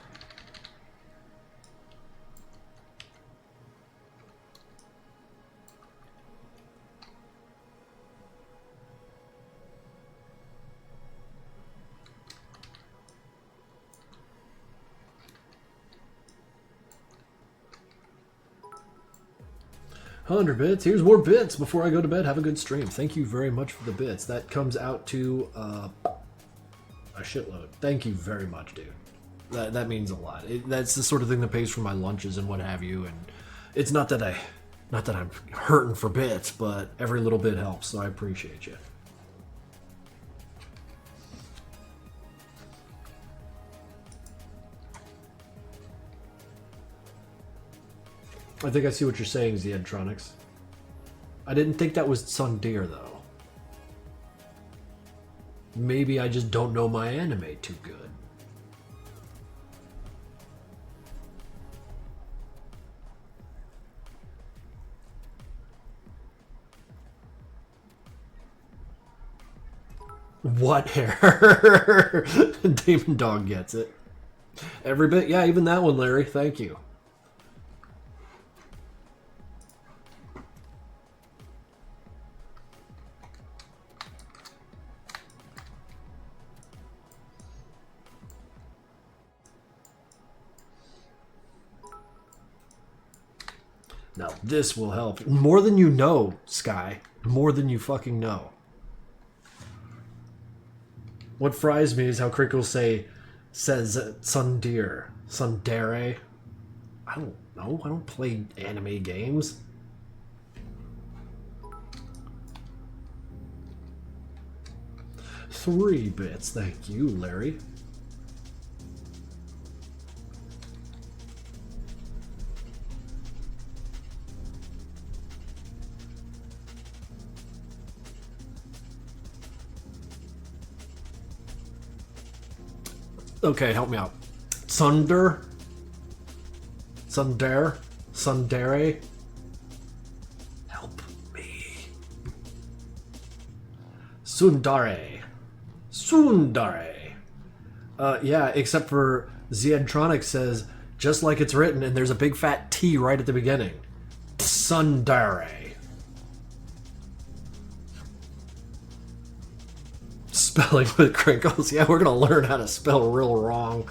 A: $100 bits. Here's more bits before I go to bed. Have a good stream. Thank you very much for the bits. That comes out to a shitload. Thank you very much, dude. That means a lot. That's the sort of thing that pays for my lunches and what have you. And it's not that I'm hurting for bits, but every little bit helps. So I appreciate you. I think I see what you're saying, Zedtronics. I didn't think that was sung deer, though. Maybe I just don't know my anime too good. What hair? Demon Dog gets it. Every bit. Yeah, even that one, Larry. Thank you. Now this will help. More than you know, Sky. More than you fucking know. What fries me is how Krinkels says Sundere. Sundere. I don't know. I don't play anime games. Three bits. Thank you, Larry. Okay, help me out. Sundere? Sundere? Help me. Sundare. Yeah, except for Ziadtronic says, just like it's written, and there's a big fat T right at the beginning. Sundare. Spelling with Krinkels. Yeah, we're gonna learn how to spell real wrong.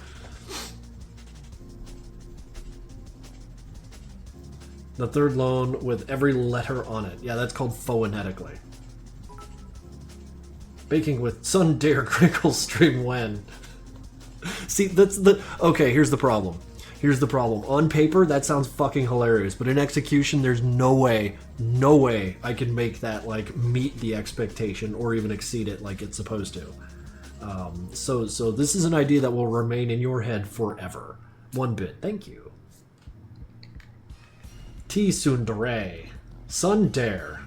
A: The third loan with every letter on it. Yeah, that's called phonetically. Baking with Sundere Krinkels stream when. See, that's the... Okay, here's the problem. On paper, that sounds fucking hilarious, but in execution, there's no way I can make that, like, meet the expectation or even exceed it like it's supposed to. So this is an idea that will remain in your head forever. 1 bit, thank you. T. Sundere. Sundere.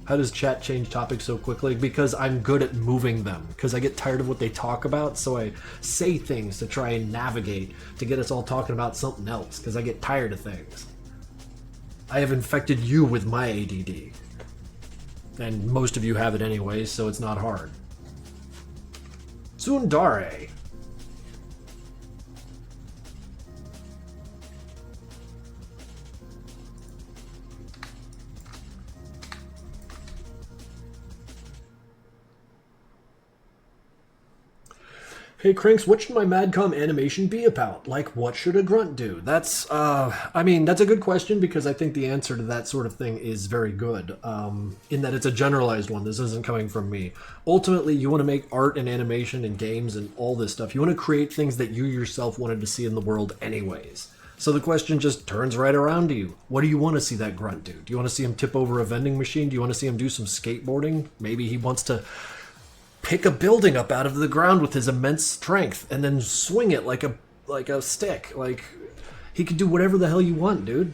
A: How does chat change topics so quickly? Because I'm good at moving them. Because I get tired of what they talk about, so I say things to try and navigate to get us all talking about something else. Because I get tired of things. I have infected you with my ADD. And most of you have it anyway, so it's not hard. Sundare. Hey Crinks, what should my Madcom animation be about? Like, what should a grunt do? That's, I mean, that's a good question because I think the answer to that sort of thing is very good, in that it's a generalized one. This isn't coming from me. Ultimately, you want to make art and animation and games and all this stuff. You want to create things that you yourself wanted to see in the world anyways. So the question just turns right around to you. What do you want to see that grunt do? Do you want to see him tip over a vending machine? Do you want to see him do some skateboarding? Maybe he wants to pick a building up out of the ground with his immense strength and then swing it like a stick. Like, he could do whatever the hell you want, dude.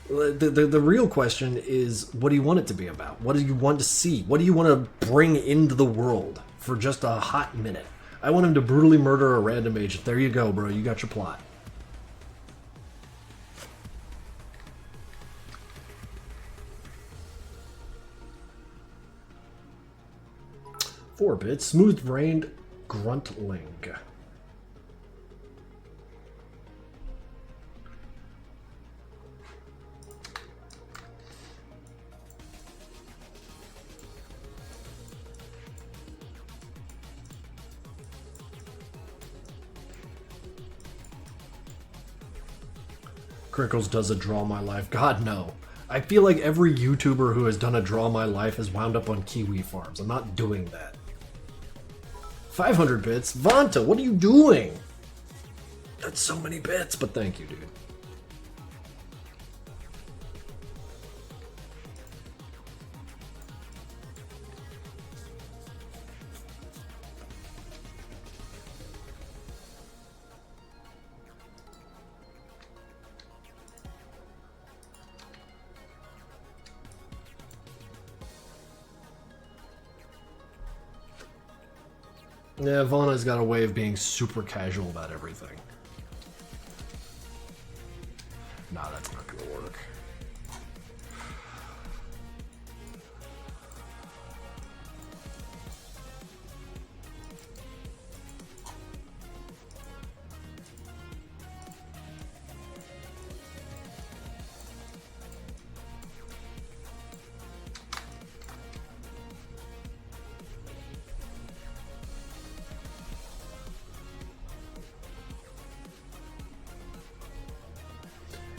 A: The real question is, what do you want it to be about? What do you want to see? What do you want to bring into the world for just a hot minute? I want him to brutally murder a random agent. There you go, bro. You got your plot. Four bits, smooth-brained gruntling. Krinkels does a Draw My Life. God, no. I feel like every YouTuber who has done a Draw My Life has wound up on Kiwi Farms. I'm not doing that. 500 bits? Vanta, what are you doing? That's so many bits, but thank you, dude. Yeah, Vana's got a way of being super casual about everything. Nah, that's not gonna work.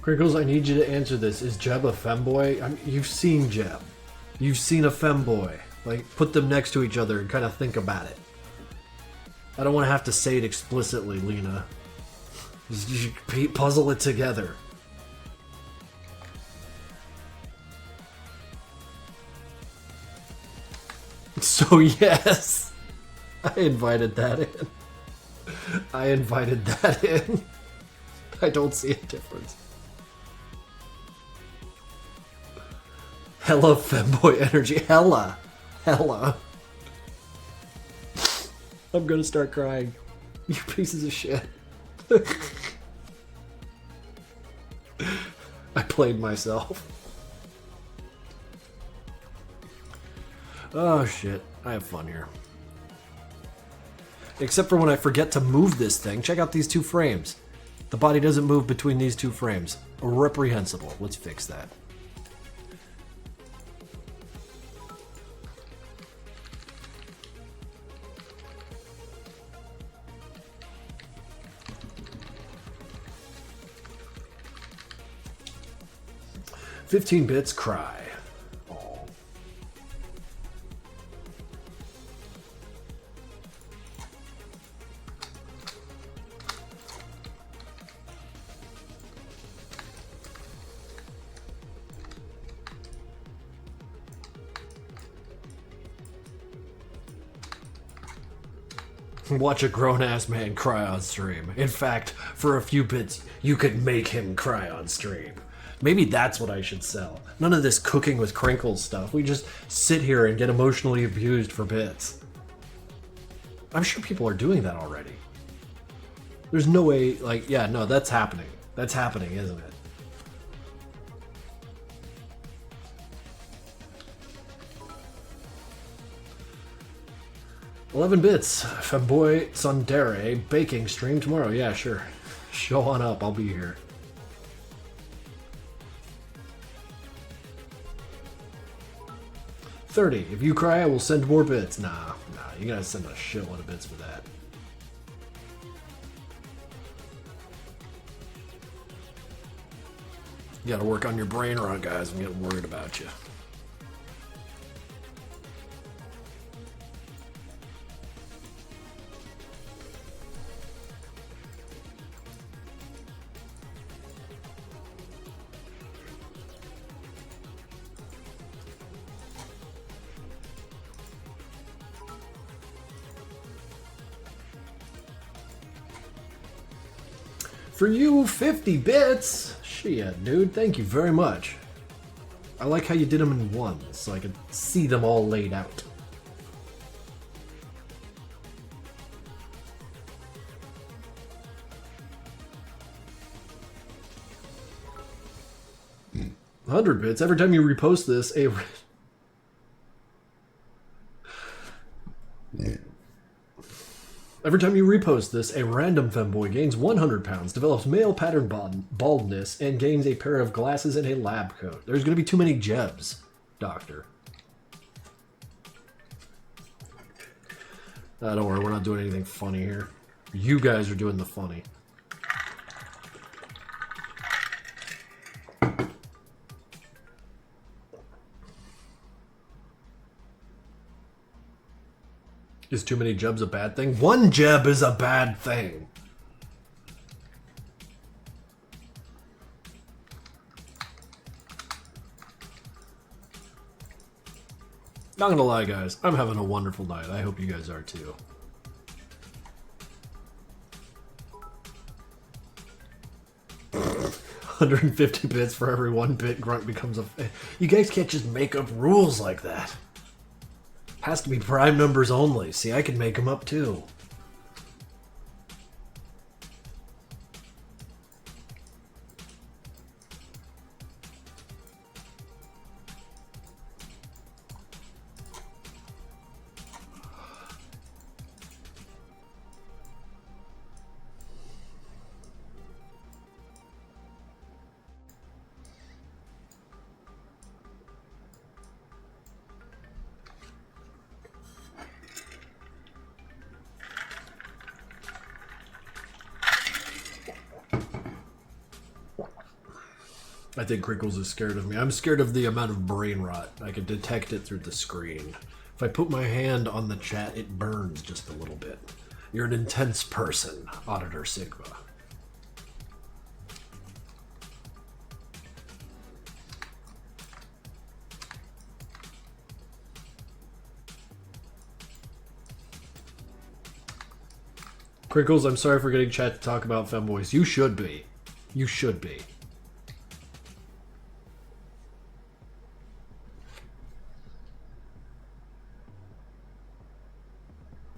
A: Krinkels, I need you to answer this. Is Jeb a femboy? I mean, you've seen Jeb. You've seen a femboy. Like, put them next to each other and kind of think about it. I don't want to have to say it explicitly, Lena. Just puzzle it together. So, yes. I invited that in. I invited that in. I don't see a difference. Hella femboy energy. Hella. Hella. I'm gonna start crying. You pieces of shit. I played myself. Oh shit. I have fun here. Except for when I forget to move this thing. Check out these two frames. The body doesn't move between these two frames. Reprehensible. Let's fix that. $15 bits, cry. Oh. Watch a grown-ass man cry on stream. In fact, for a few bits, you could make him cry on stream. Maybe that's what I should sell. None of this cooking with Krinkels stuff. We just sit here and get emotionally abused for bits. I'm sure people are doing that already. There's no way, like, yeah, no, that's happening. That's happening, isn't it? $11 bits. Femboy Tsundere baking stream tomorrow. Yeah, sure. Show on up. I'll be here. $30. If you cry, I will send more bits. Nah, you gotta send a shitload of bits for that. You gotta work on your brain rot, guys. I'm getting worried about you. For you, 50 bits! Shit, dude, thank you very much. I like how you did them in one, so I could see them all laid out. $100 bits. Every time you repost this, a... Every time you repost this, a random femboy gains 100 pounds, develops male pattern baldness, and gains a pair of glasses and a lab coat. There's going to be too many Jebs, Doctor. Don't worry, we're not doing anything funny here. You guys are doing the funny. Is too many Jebs a bad thing? One Jeb is a bad thing. Not gonna lie, guys. I'm having a wonderful night. I hope you guys are too. $150 bits for every 1 bit grunt becomes a... You guys can't just make up rules like that. Has to be prime numbers only. See, I can make them up too. I think Krinkels is scared of me. I'm scared of the amount of brain rot. I can detect it through the screen. If I put my hand on the chat, it burns just a little bit. You're an intense person, Auditor Sigma. Krinkels, I'm sorry for getting chat to talk about femboys. You should be. You should be.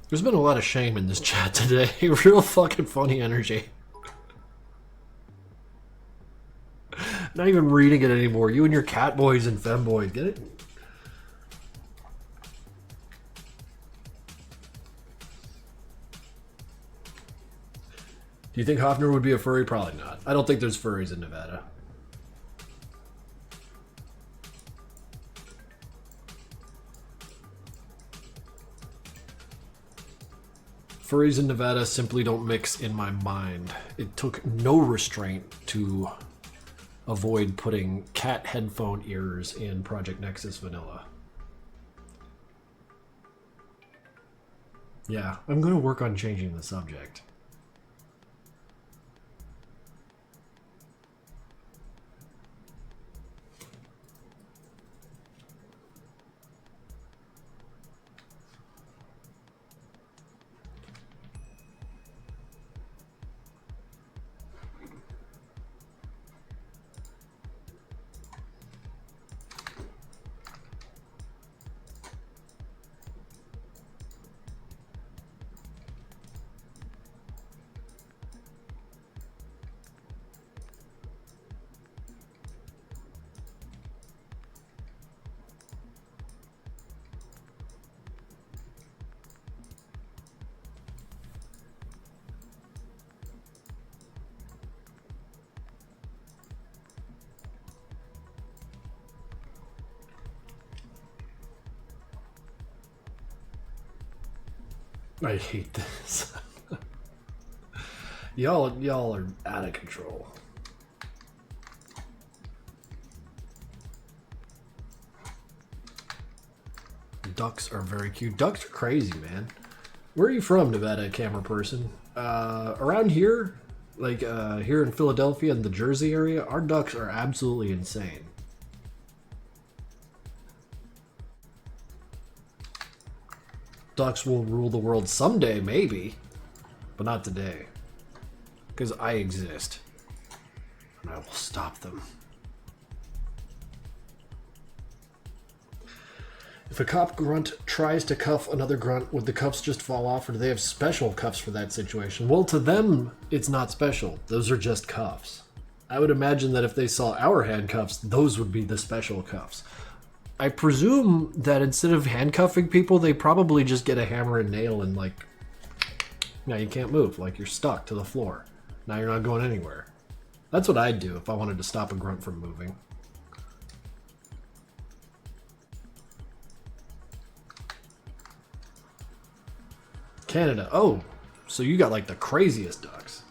A: There's been a lot of shame in this chat today. Real fucking funny energy. Not even reading it anymore. You and your cat boys and femboys. Get it? Do you think Hoffner would be a furry? Probably not. I don't think there's furries in Nevada. Furries in Nevada simply don't mix in my mind. It took no restraint to avoid putting cat headphone ears in Project Nexus Vanilla. Yeah, I'm going to work on changing the subject. I hate this. y'all are out of control. Ducks are very cute. Ducks are crazy, man. Where are you from, Nevada camera person? Around here, like here in Philadelphia and the Jersey area, our ducks are absolutely insane. Ducks will rule the world someday, maybe, but not today. Because I exist. And I will stop them. If a cop grunt tries to cuff another grunt, would the cuffs just fall off, or do they have special cuffs for that situation? Well, to them, it's not special. Those are just cuffs. I would imagine that if they saw our handcuffs, those would be the special cuffs. I presume that instead of handcuffing people, they probably just get a hammer and nail and like, now you can't move, like you're stuck to the floor. Now you're not going anywhere. That's what I'd do if I wanted to stop a grunt from moving. Canada. Oh, so you got like the craziest ducks.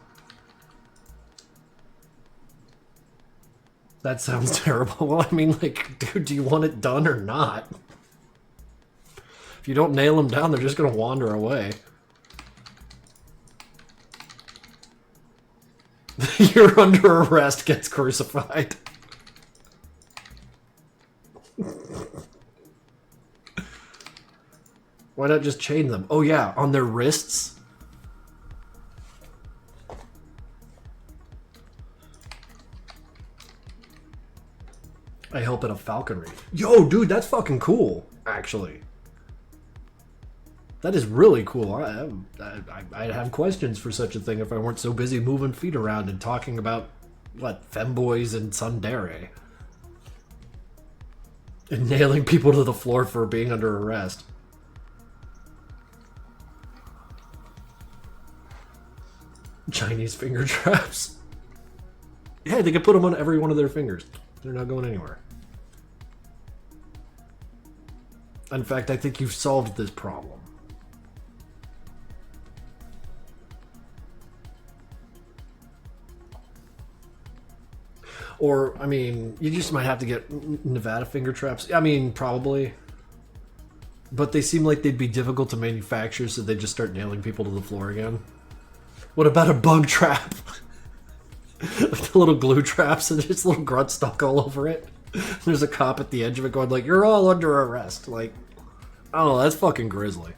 A: That sounds terrible. Well, I mean, like, dude, do you want it done or not? If you don't nail them down, they're just going to wander away. You're under arrest, gets crucified. Why not just chain them? Oh yeah, on their wrists? I help at a falconry. Yo, dude, that's fucking cool, actually. That is really cool. I'd have questions for such a thing if I weren't so busy moving feet around and talking about, what, femboys and tsundere. And nailing people to the floor for being under arrest. Chinese finger traps. Yeah, they could put them on every one of their fingers. They're not going anywhere. In fact, I think you've solved this problem. Or, I mean, you just might have to get Nevada finger traps. I mean, probably. But they seem like they'd be difficult to manufacture, so they just start nailing people to the floor again. What about a bug trap? Like the little glue traps and there's little grunt stuck all over it. There's a cop at the edge of it going like, you're all under arrest. Like, I don't know, that's fucking grisly.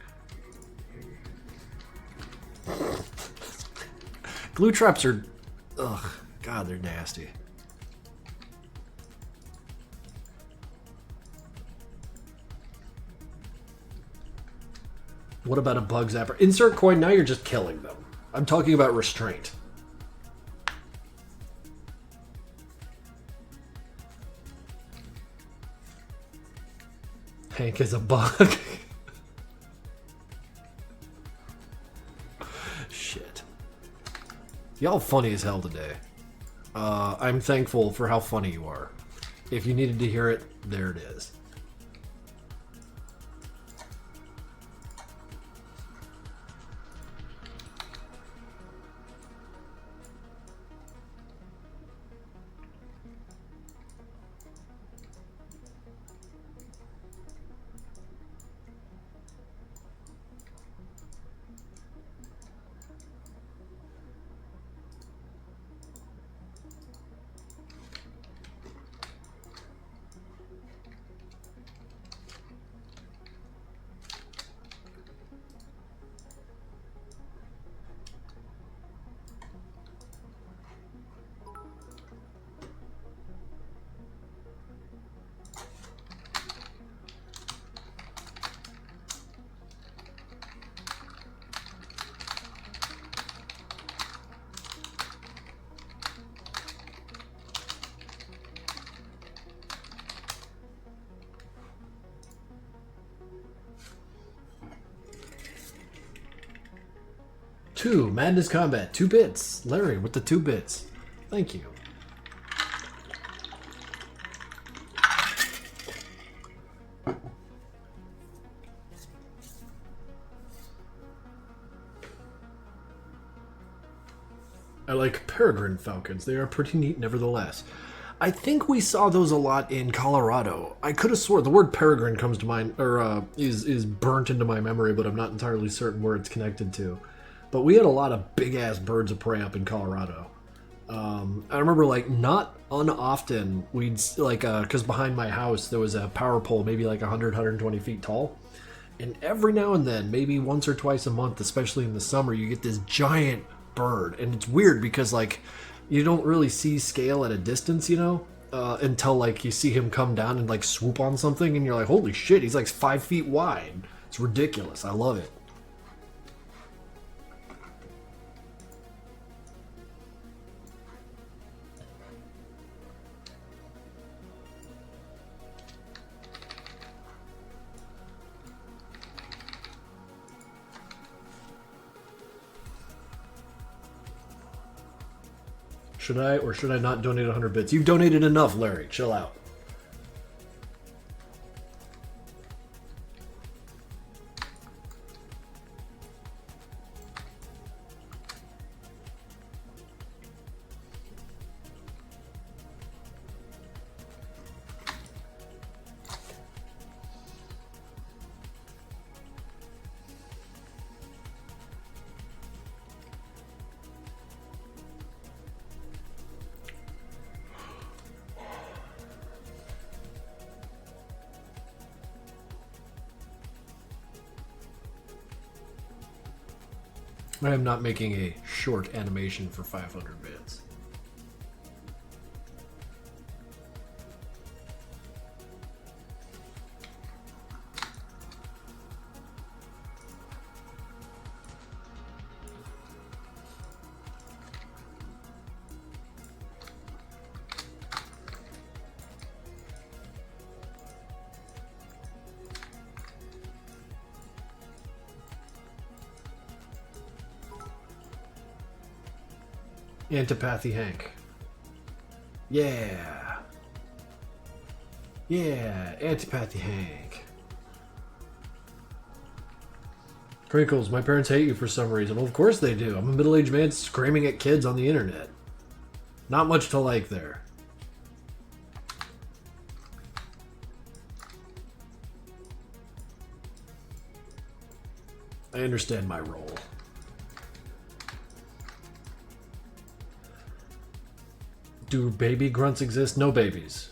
A: Glue traps are... Ugh, God, they're nasty. What about a bug zapper? Insert coin, now you're just killing them. I'm talking about restraint. Hank is a bug. Shit. Y'all funny as hell today. I'm thankful for how funny you are. If you needed to hear it, there it is. Two, Madness Combat, 2 bits. Larry with the 2 bits. Thank you. I like peregrine falcons. They are pretty neat nevertheless. I think we saw those a lot in Colorado. I could have swore the word peregrine comes to mind, or is burnt into my memory, but I'm not entirely certain where it's connected to. But we had a lot of big-ass birds of prey up in Colorado. I remember, like, not unoften, we'd, like, because behind my house there was a power pole maybe like 100, 120 feet tall. And every now and then, maybe once or twice a month, especially in the summer, you get this giant bird. And it's weird because, like, you don't really see scale at a distance, you know? Until, like, you see him come down and, like, swoop on something, and you're like, holy shit, he's, like, 5 feet wide. It's ridiculous. I love it. Should I or should I not donate 100 bits? You've donated enough, Larry. Chill out. I am not making a short animation for 500 bits. Antipathy Hank. Yeah. Yeah, Antipathy Hank. Krinkels, my parents hate you for some reason. Well, of course they do. I'm a middle-aged man screaming at kids on the internet. Not much to like there. I understand my role. Do baby grunts exist? No babies.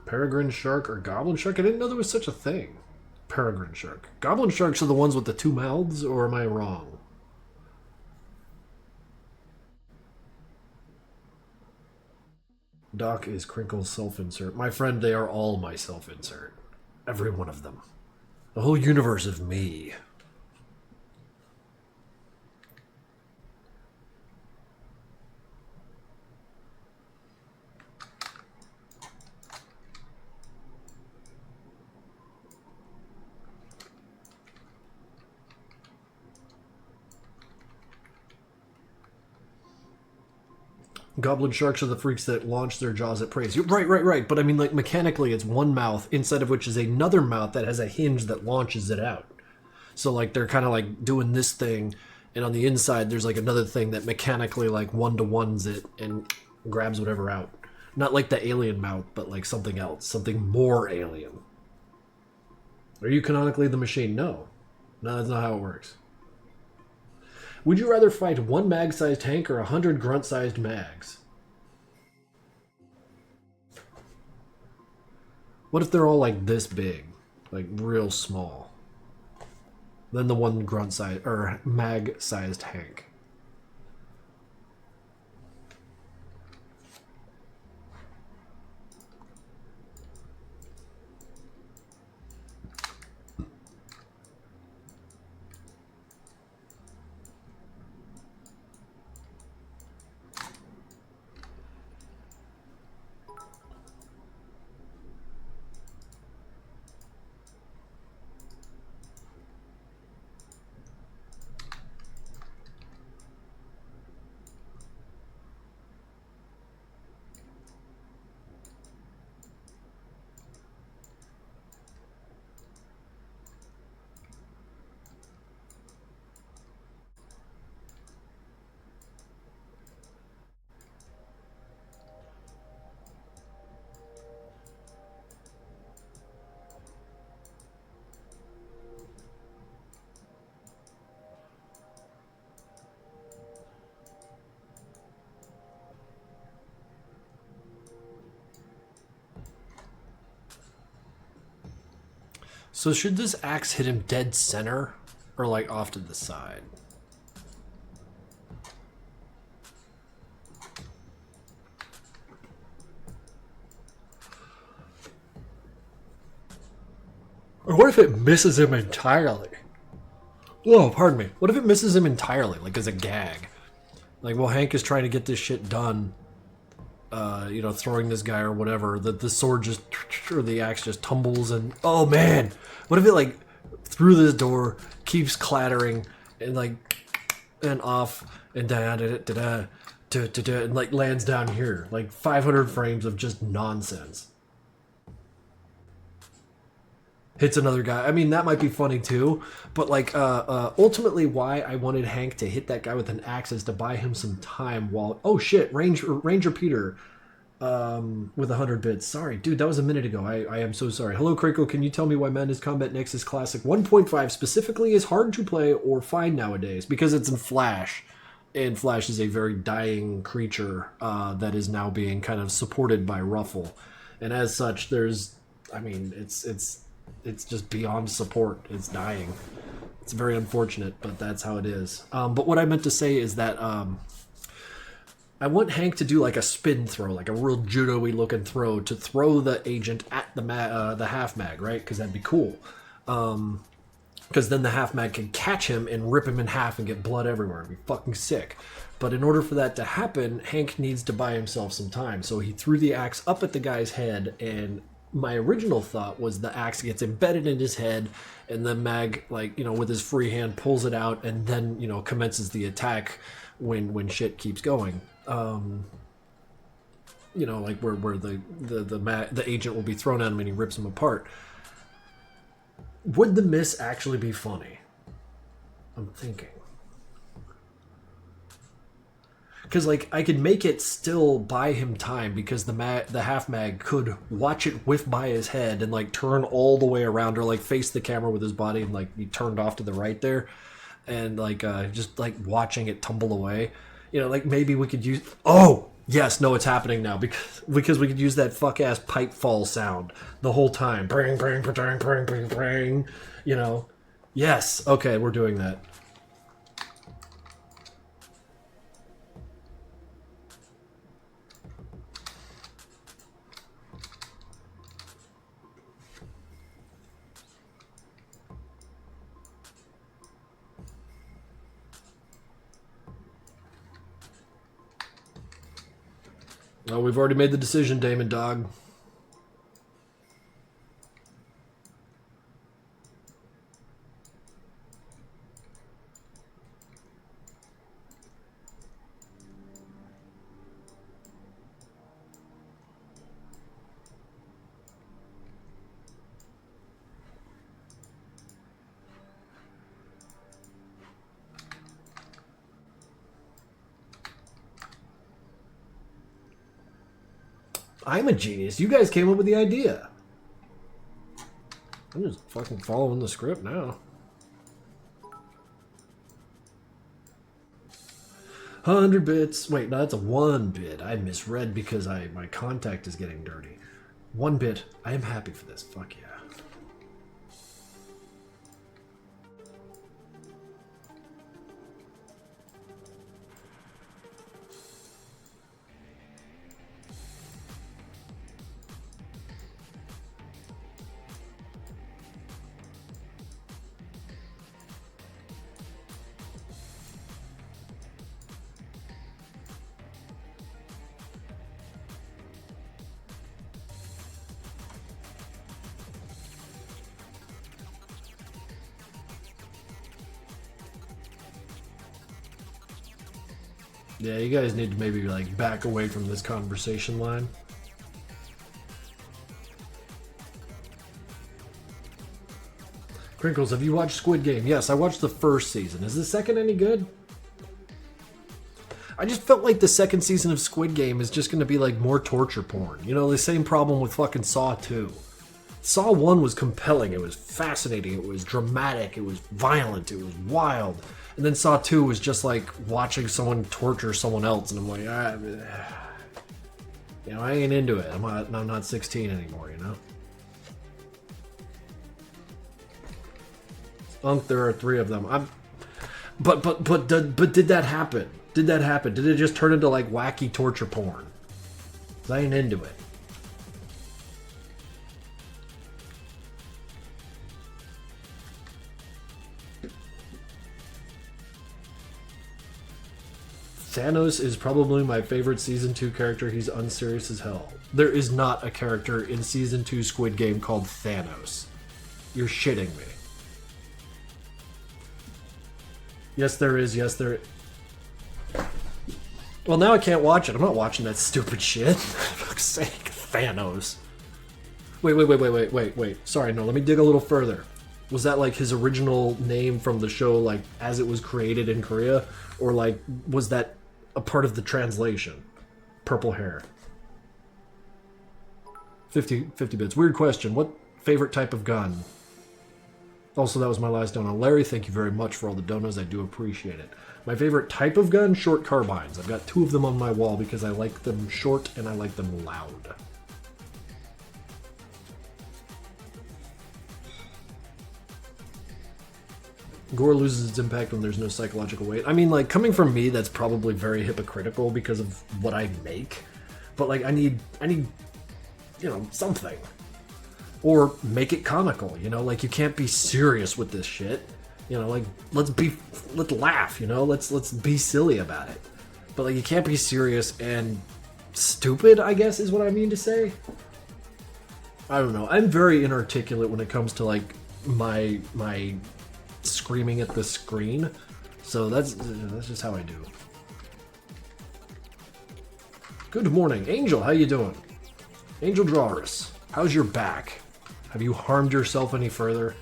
A: Peregrine shark or goblin shark? I didn't know there was such a thing. Peregrine shark. Goblin sharks are the ones with the two mouths, or am I wrong? Doc is Krinkels self-insert. My friend, they are all my self-insert. Every one of them. The whole universe of me. Goblin sharks are the freaks that launch their jaws at prey. Right. But I mean, like, mechanically, it's one mouth, inside of which is another mouth that has a hinge that launches it out. So, like, they're kind of, like, doing this thing, and on the inside, there's, like, another thing that mechanically, like, one-to-ones it and grabs whatever out. Not like the alien mouth, but, like, something else. Something more alien. Are you canonically the machine? No. No, that's not how it works. Would you rather fight one mag-sized tank or 100 grunt-sized mags? What if they're all like this big? Like real small? Then the one grunt-sized or mag-sized tank. So should this axe hit him dead center or like off to the side? Or what if it misses him entirely? Oh, pardon me. What if it misses him entirely, like as a gag? Like, well, Hank is trying to get this shit done, you know, throwing this guy or whatever, that the sword just, or the axe just tumbles and, oh man, what if it like through this door, keeps clattering and like, and off and and like lands down here, like 500 frames of just nonsense. Hits another guy. I mean, that might be funny too, but like ultimately why I wanted Hank to hit that guy with an axe is to buy him some time while, oh shit, Ranger Peter with 100 bits. Sorry, dude, that was a minute ago. I am so sorry. Hello, Krinkle. Can you tell me why Madness Combat Nexus Classic 1.5 specifically is hard to play or find nowadays? Because it's in Flash, and Flash is a very dying creature that is now being kind of supported by Ruffle, and as such, there's, I mean, it's just beyond support. It's dying. It's very unfortunate, but that's how it is. But what I meant to say is that I want Hank to do like a spin throw, like a real judo-y looking throw, to throw the agent at the half mag, right? Because that'd be cool. Because then the half mag can catch him and rip him in half and get blood everywhere. It'd be fucking sick. But in order for that to happen, Hank needs to buy himself some time. So he threw the axe up at the guy's head, and my original thought was the axe gets embedded in his head, and then Mag, like, you know, with his free hand pulls it out, and then, you know, commences the attack when shit keeps going. You know, like where the agent will be thrown at him and he rips him apart. Would the miss actually be funny? I'm thinking. Because, like, I could make it still buy him time because the half mag could watch it whiff by his head and, like, turn all the way around or, like, face the camera with his body and, like, be turned off to the right there. And, like, just, like, watching it tumble away. You know, like, maybe we could use... Oh! Yes, no, it's happening now because we could use that fuck-ass pipe fall sound the whole time. Bring, bring, bring, bring, bring, bring. You know? Yes. Okay, we're doing that. Oh, we've already made the decision, Damon Dog. I'm a genius. You guys came up with the idea. I'm just fucking following the script now. 100 bits. Wait, no, that's a 1 bit. I misread because my contact is getting dirty. 1 bit. I am happy for this. Fuck yeah. Yeah, you guys need to maybe, like, back away from this conversation line. Krinkels, have you watched Squid Game? Yes, I watched the first season. Is the second any good? I just felt like the second season of Squid Game is just going to be, like, more torture porn. You know, the same problem with fucking Saw 2. Saw 1 was compelling. It was fascinating. It was dramatic. It was violent. It was wild. And then Saw 2 was just like watching someone torture someone else, and I'm like, you know, I ain't into it. I'm not 16 anymore, you know. There are 3 of them. But did that happen? Did that happen? Did it just turn into like wacky torture porn? 'Cause I ain't into it. Thanos is probably my favorite Season 2 character. He's unserious as hell. There is not a character in Season 2 Squid Game called Thanos. You're shitting me. Yes, there is. Yes, there... Well, now I can't watch it. I'm not watching that stupid shit. For fuck's sake, Thanos. Wait. Sorry, no, let me dig a little further. Was that like his original name from the show, like as it was created in Korea? Or like, was that a part of the translation? Purple hair. 50 bits. Weird question. What favorite type of gun? Also, that was my last donut. Larry, thank you very much for all the donuts. I do appreciate it. My favorite type of gun? Short carbines. I've got 2 of them on my wall because I like them short and I like them loud. Gore loses its impact when there's no psychological weight. I mean, like, coming from me, that's probably very hypocritical because of what I make. But, like, I need, you know, something. Or make it comical, you know? Like, you can't be serious with this shit. You know, like, let's laugh, you know? Let's be silly about it. But like, you can't be serious and stupid, I guess is what I mean to say. I don't know. I'm very inarticulate when it comes to like my screaming at the screen. So that's just how I do. Good morning, Angel. How you doing? Angel Drawers, how's your back? Have you harmed yourself any further?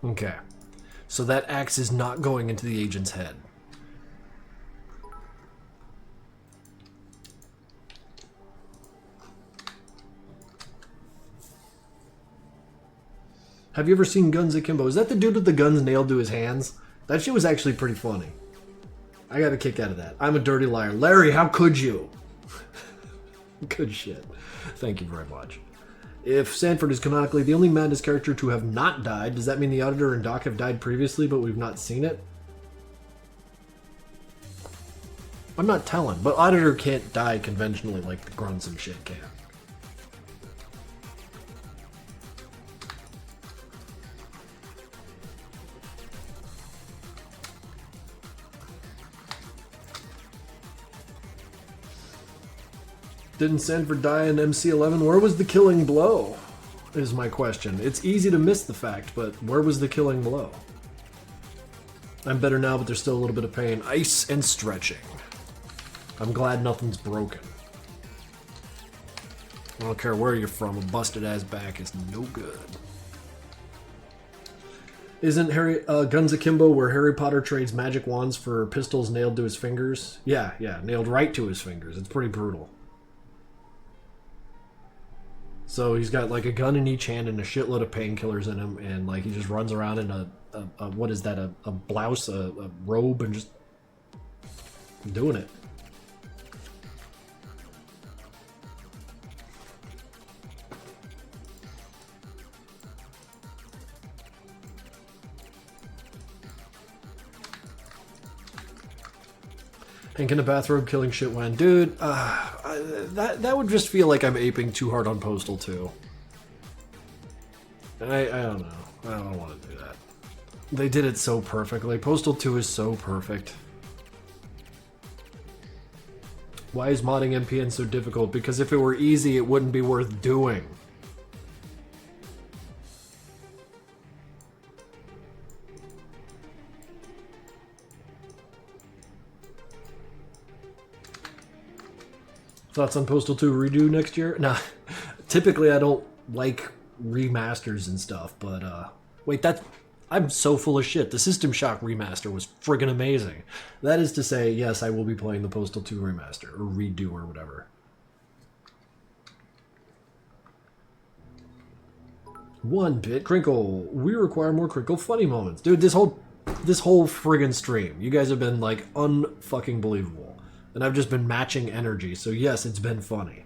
A: Okay, so that axe is not going into the agent's head. Have you ever seen Guns Akimbo? Is that the dude with the guns nailed to his hands? That shit was actually pretty funny. I got a kick out of that. I'm a dirty liar. Larry, how could you? Good shit. Thank you very much. If Sanford is canonically the only Madness character to have not died, does that mean the Auditor and Doc have died previously, but we've not seen it? I'm not telling, but Auditor can't die conventionally like the grunts and shit can. Didn't Sanford die in MC11? Where was the killing blow? Is my question. It's easy to miss the fact, but where was the killing blow? I'm better now, but there's still a little bit of pain. Ice and stretching. I'm glad nothing's broken. I don't care where you're from, a busted ass back is no good. Isn't Guns Akimbo where Harry Potter trades magic wands for pistols nailed to his fingers? Yeah, nailed right to his fingers. It's pretty brutal. So he's got like a gun in each hand and a shitload of painkillers in him, and like he just runs around in a what is that, a blouse, a robe, and just doing it. Hank in a bathrobe killing shit when, dude, that would just feel like I'm aping too hard on Postal 2. I don't know. I don't want to do that. They did it so perfectly. Postal 2 is so perfect. Why is modding MPN so difficult? Because if it were easy, it wouldn't be worth doing. Thoughts on Postal 2 redo next year? Nah, typically I don't like remasters and stuff, but wait, I'm so full of shit. The System Shock remaster was friggin' amazing. That is to say, yes, I will be playing the Postal 2 remaster, or redo, or whatever. One bit Krinkle. We require more Krinkle funny moments. Dude, this whole friggin' stream, you guys have been like unfucking believable. And I've just been matching energy, so yes, it's been funny.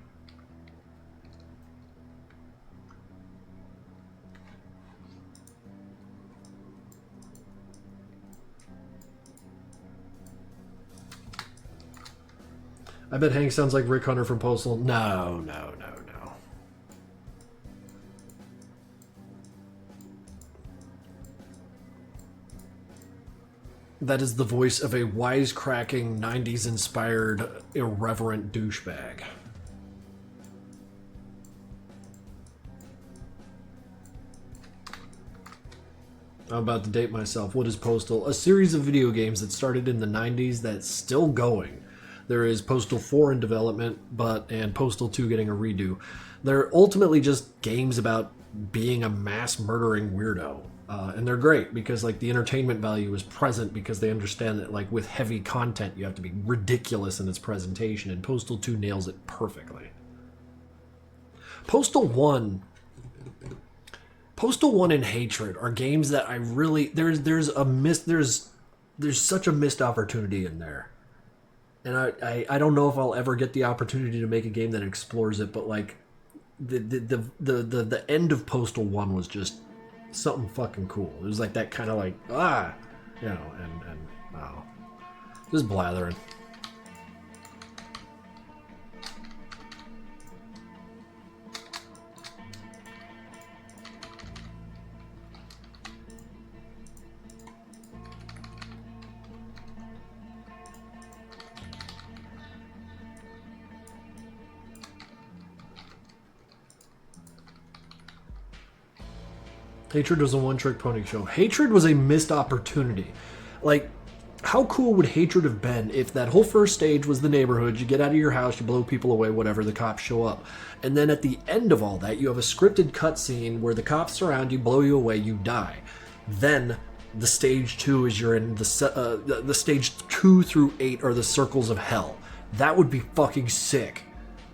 A: I bet Hank sounds like Rick Hunter from Postal. No. That is the voice of a wisecracking, 90s-inspired, irreverent douchebag. I'm about to date myself. What is Postal? A series of video games that started in the 90s that's still going. There is Postal 4 in development, and Postal 2 getting a redo. They're ultimately just games about being a mass murdering weirdo. And they're great because like the entertainment value is present because they understand that like with heavy content you have to be ridiculous in its presentation, and Postal 2 nails it perfectly. Postal 1 and Hatred are games that I really there's such a missed opportunity in there. And I don't know if I'll ever get the opportunity to make a game that explores it, but like the end of Postal 1 was just something fucking cool. It was like that kind of like and wow. Just blathering. Hatred was a one-trick pony show. Hatred was a missed opportunity. Like, how cool would Hatred have been if that whole first stage was the neighborhood, you get out of your house, you blow people away, whatever, the cops show up. And then at the end of all that, you have a scripted cutscene where the cops surround you, blow you away, you die. Then the stage 2 is you're in the stage 2 through 8 are the circles of hell. That would be fucking sick.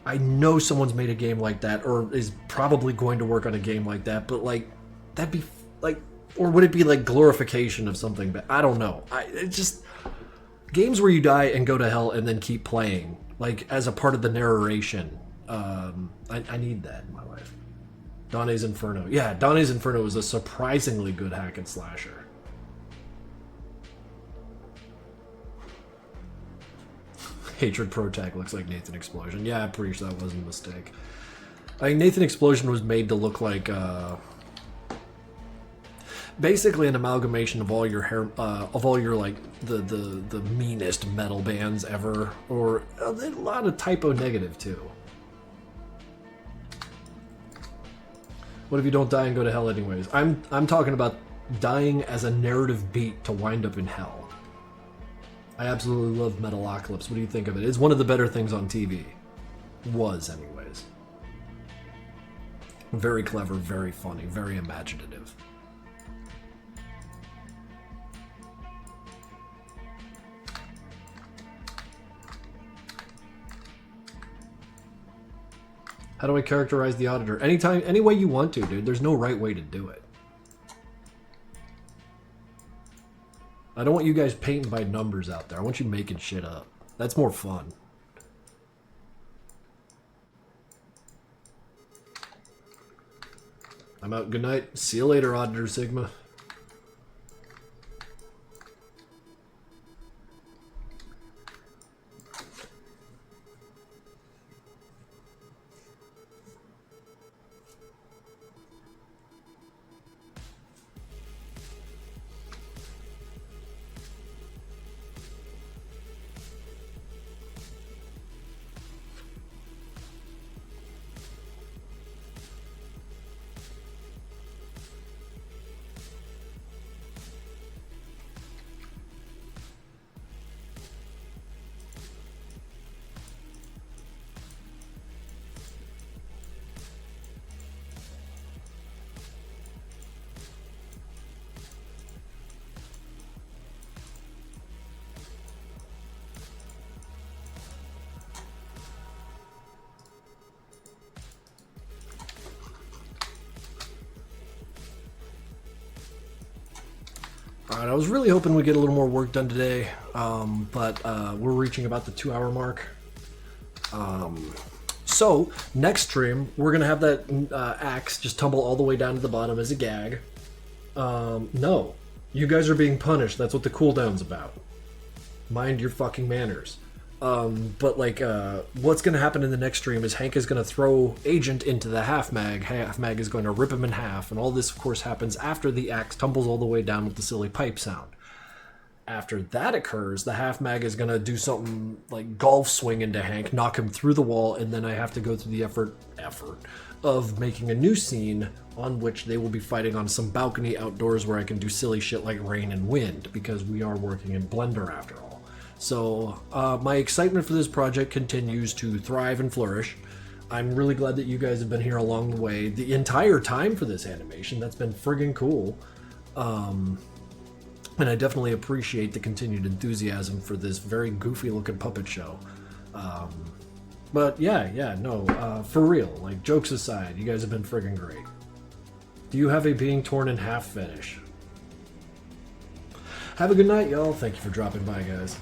A: I know someone's made a game like that or is probably going to work on a game like that, but like, that'd be like, or would it be like glorification of something? But I don't know. It just games where you die and go to hell and then keep playing, like as a part of the narration. I need that in my life. Dante's Inferno. Yeah, Dante's Inferno is a surprisingly good hack and slasher. Hatred Pro Tag looks like Nathan Explosion. Yeah, I'm pretty sure that wasn't a mistake. I mean, Nathan Explosion was made to look like basically an amalgamation of all your like the meanest metal bands ever, or a lot of typo negative too. What if you don't die and go to hell anyways? I'm talking about dying as a narrative beat to wind up in hell. I absolutely love Metalocalypse. What do you think of it? It's one of the better things on TV. Was anyways. Very clever, very funny, very imaginative. How do I characterize the Auditor? Anytime, any way you want to, dude. There's no right way to do it. I don't want you guys painting by numbers out there. I want you making shit up. That's more fun. I'm out. Good night. See you later, Auditor Sigma. Alright, I was really hoping we'd get a little more work done today, but we're reaching about the 2-hour mark. So, next stream, we're going to have that axe just tumble all the way down to the bottom as a gag. No. You guys are being punished. That's what the cooldown's about. Mind your fucking manners. But like, what's going to happen in the next stream is Hank is going to throw Agent into the half mag. Half mag is going to rip him in half, and all this, of course, happens after the axe tumbles all the way down with the silly pipe sound. After that occurs, the half mag is going to do something like golf swing into Hank, knock him through the wall, and then I have to go through the effort of making a new scene on which they will be fighting on some balcony outdoors where I can do silly shit like rain and wind, because we are working in Blender after all. So my excitement for this project continues to thrive and flourish. I'm really glad that you guys have been here along the way the entire time for this animation. That's been friggin' cool. And I definitely appreciate the continued enthusiasm for this very goofy looking puppet show. But no, for real, like, jokes aside, you guys have been friggin' great. Do you have a being torn in half fetish? Have a good night, y'all. Thank you for dropping by, guys.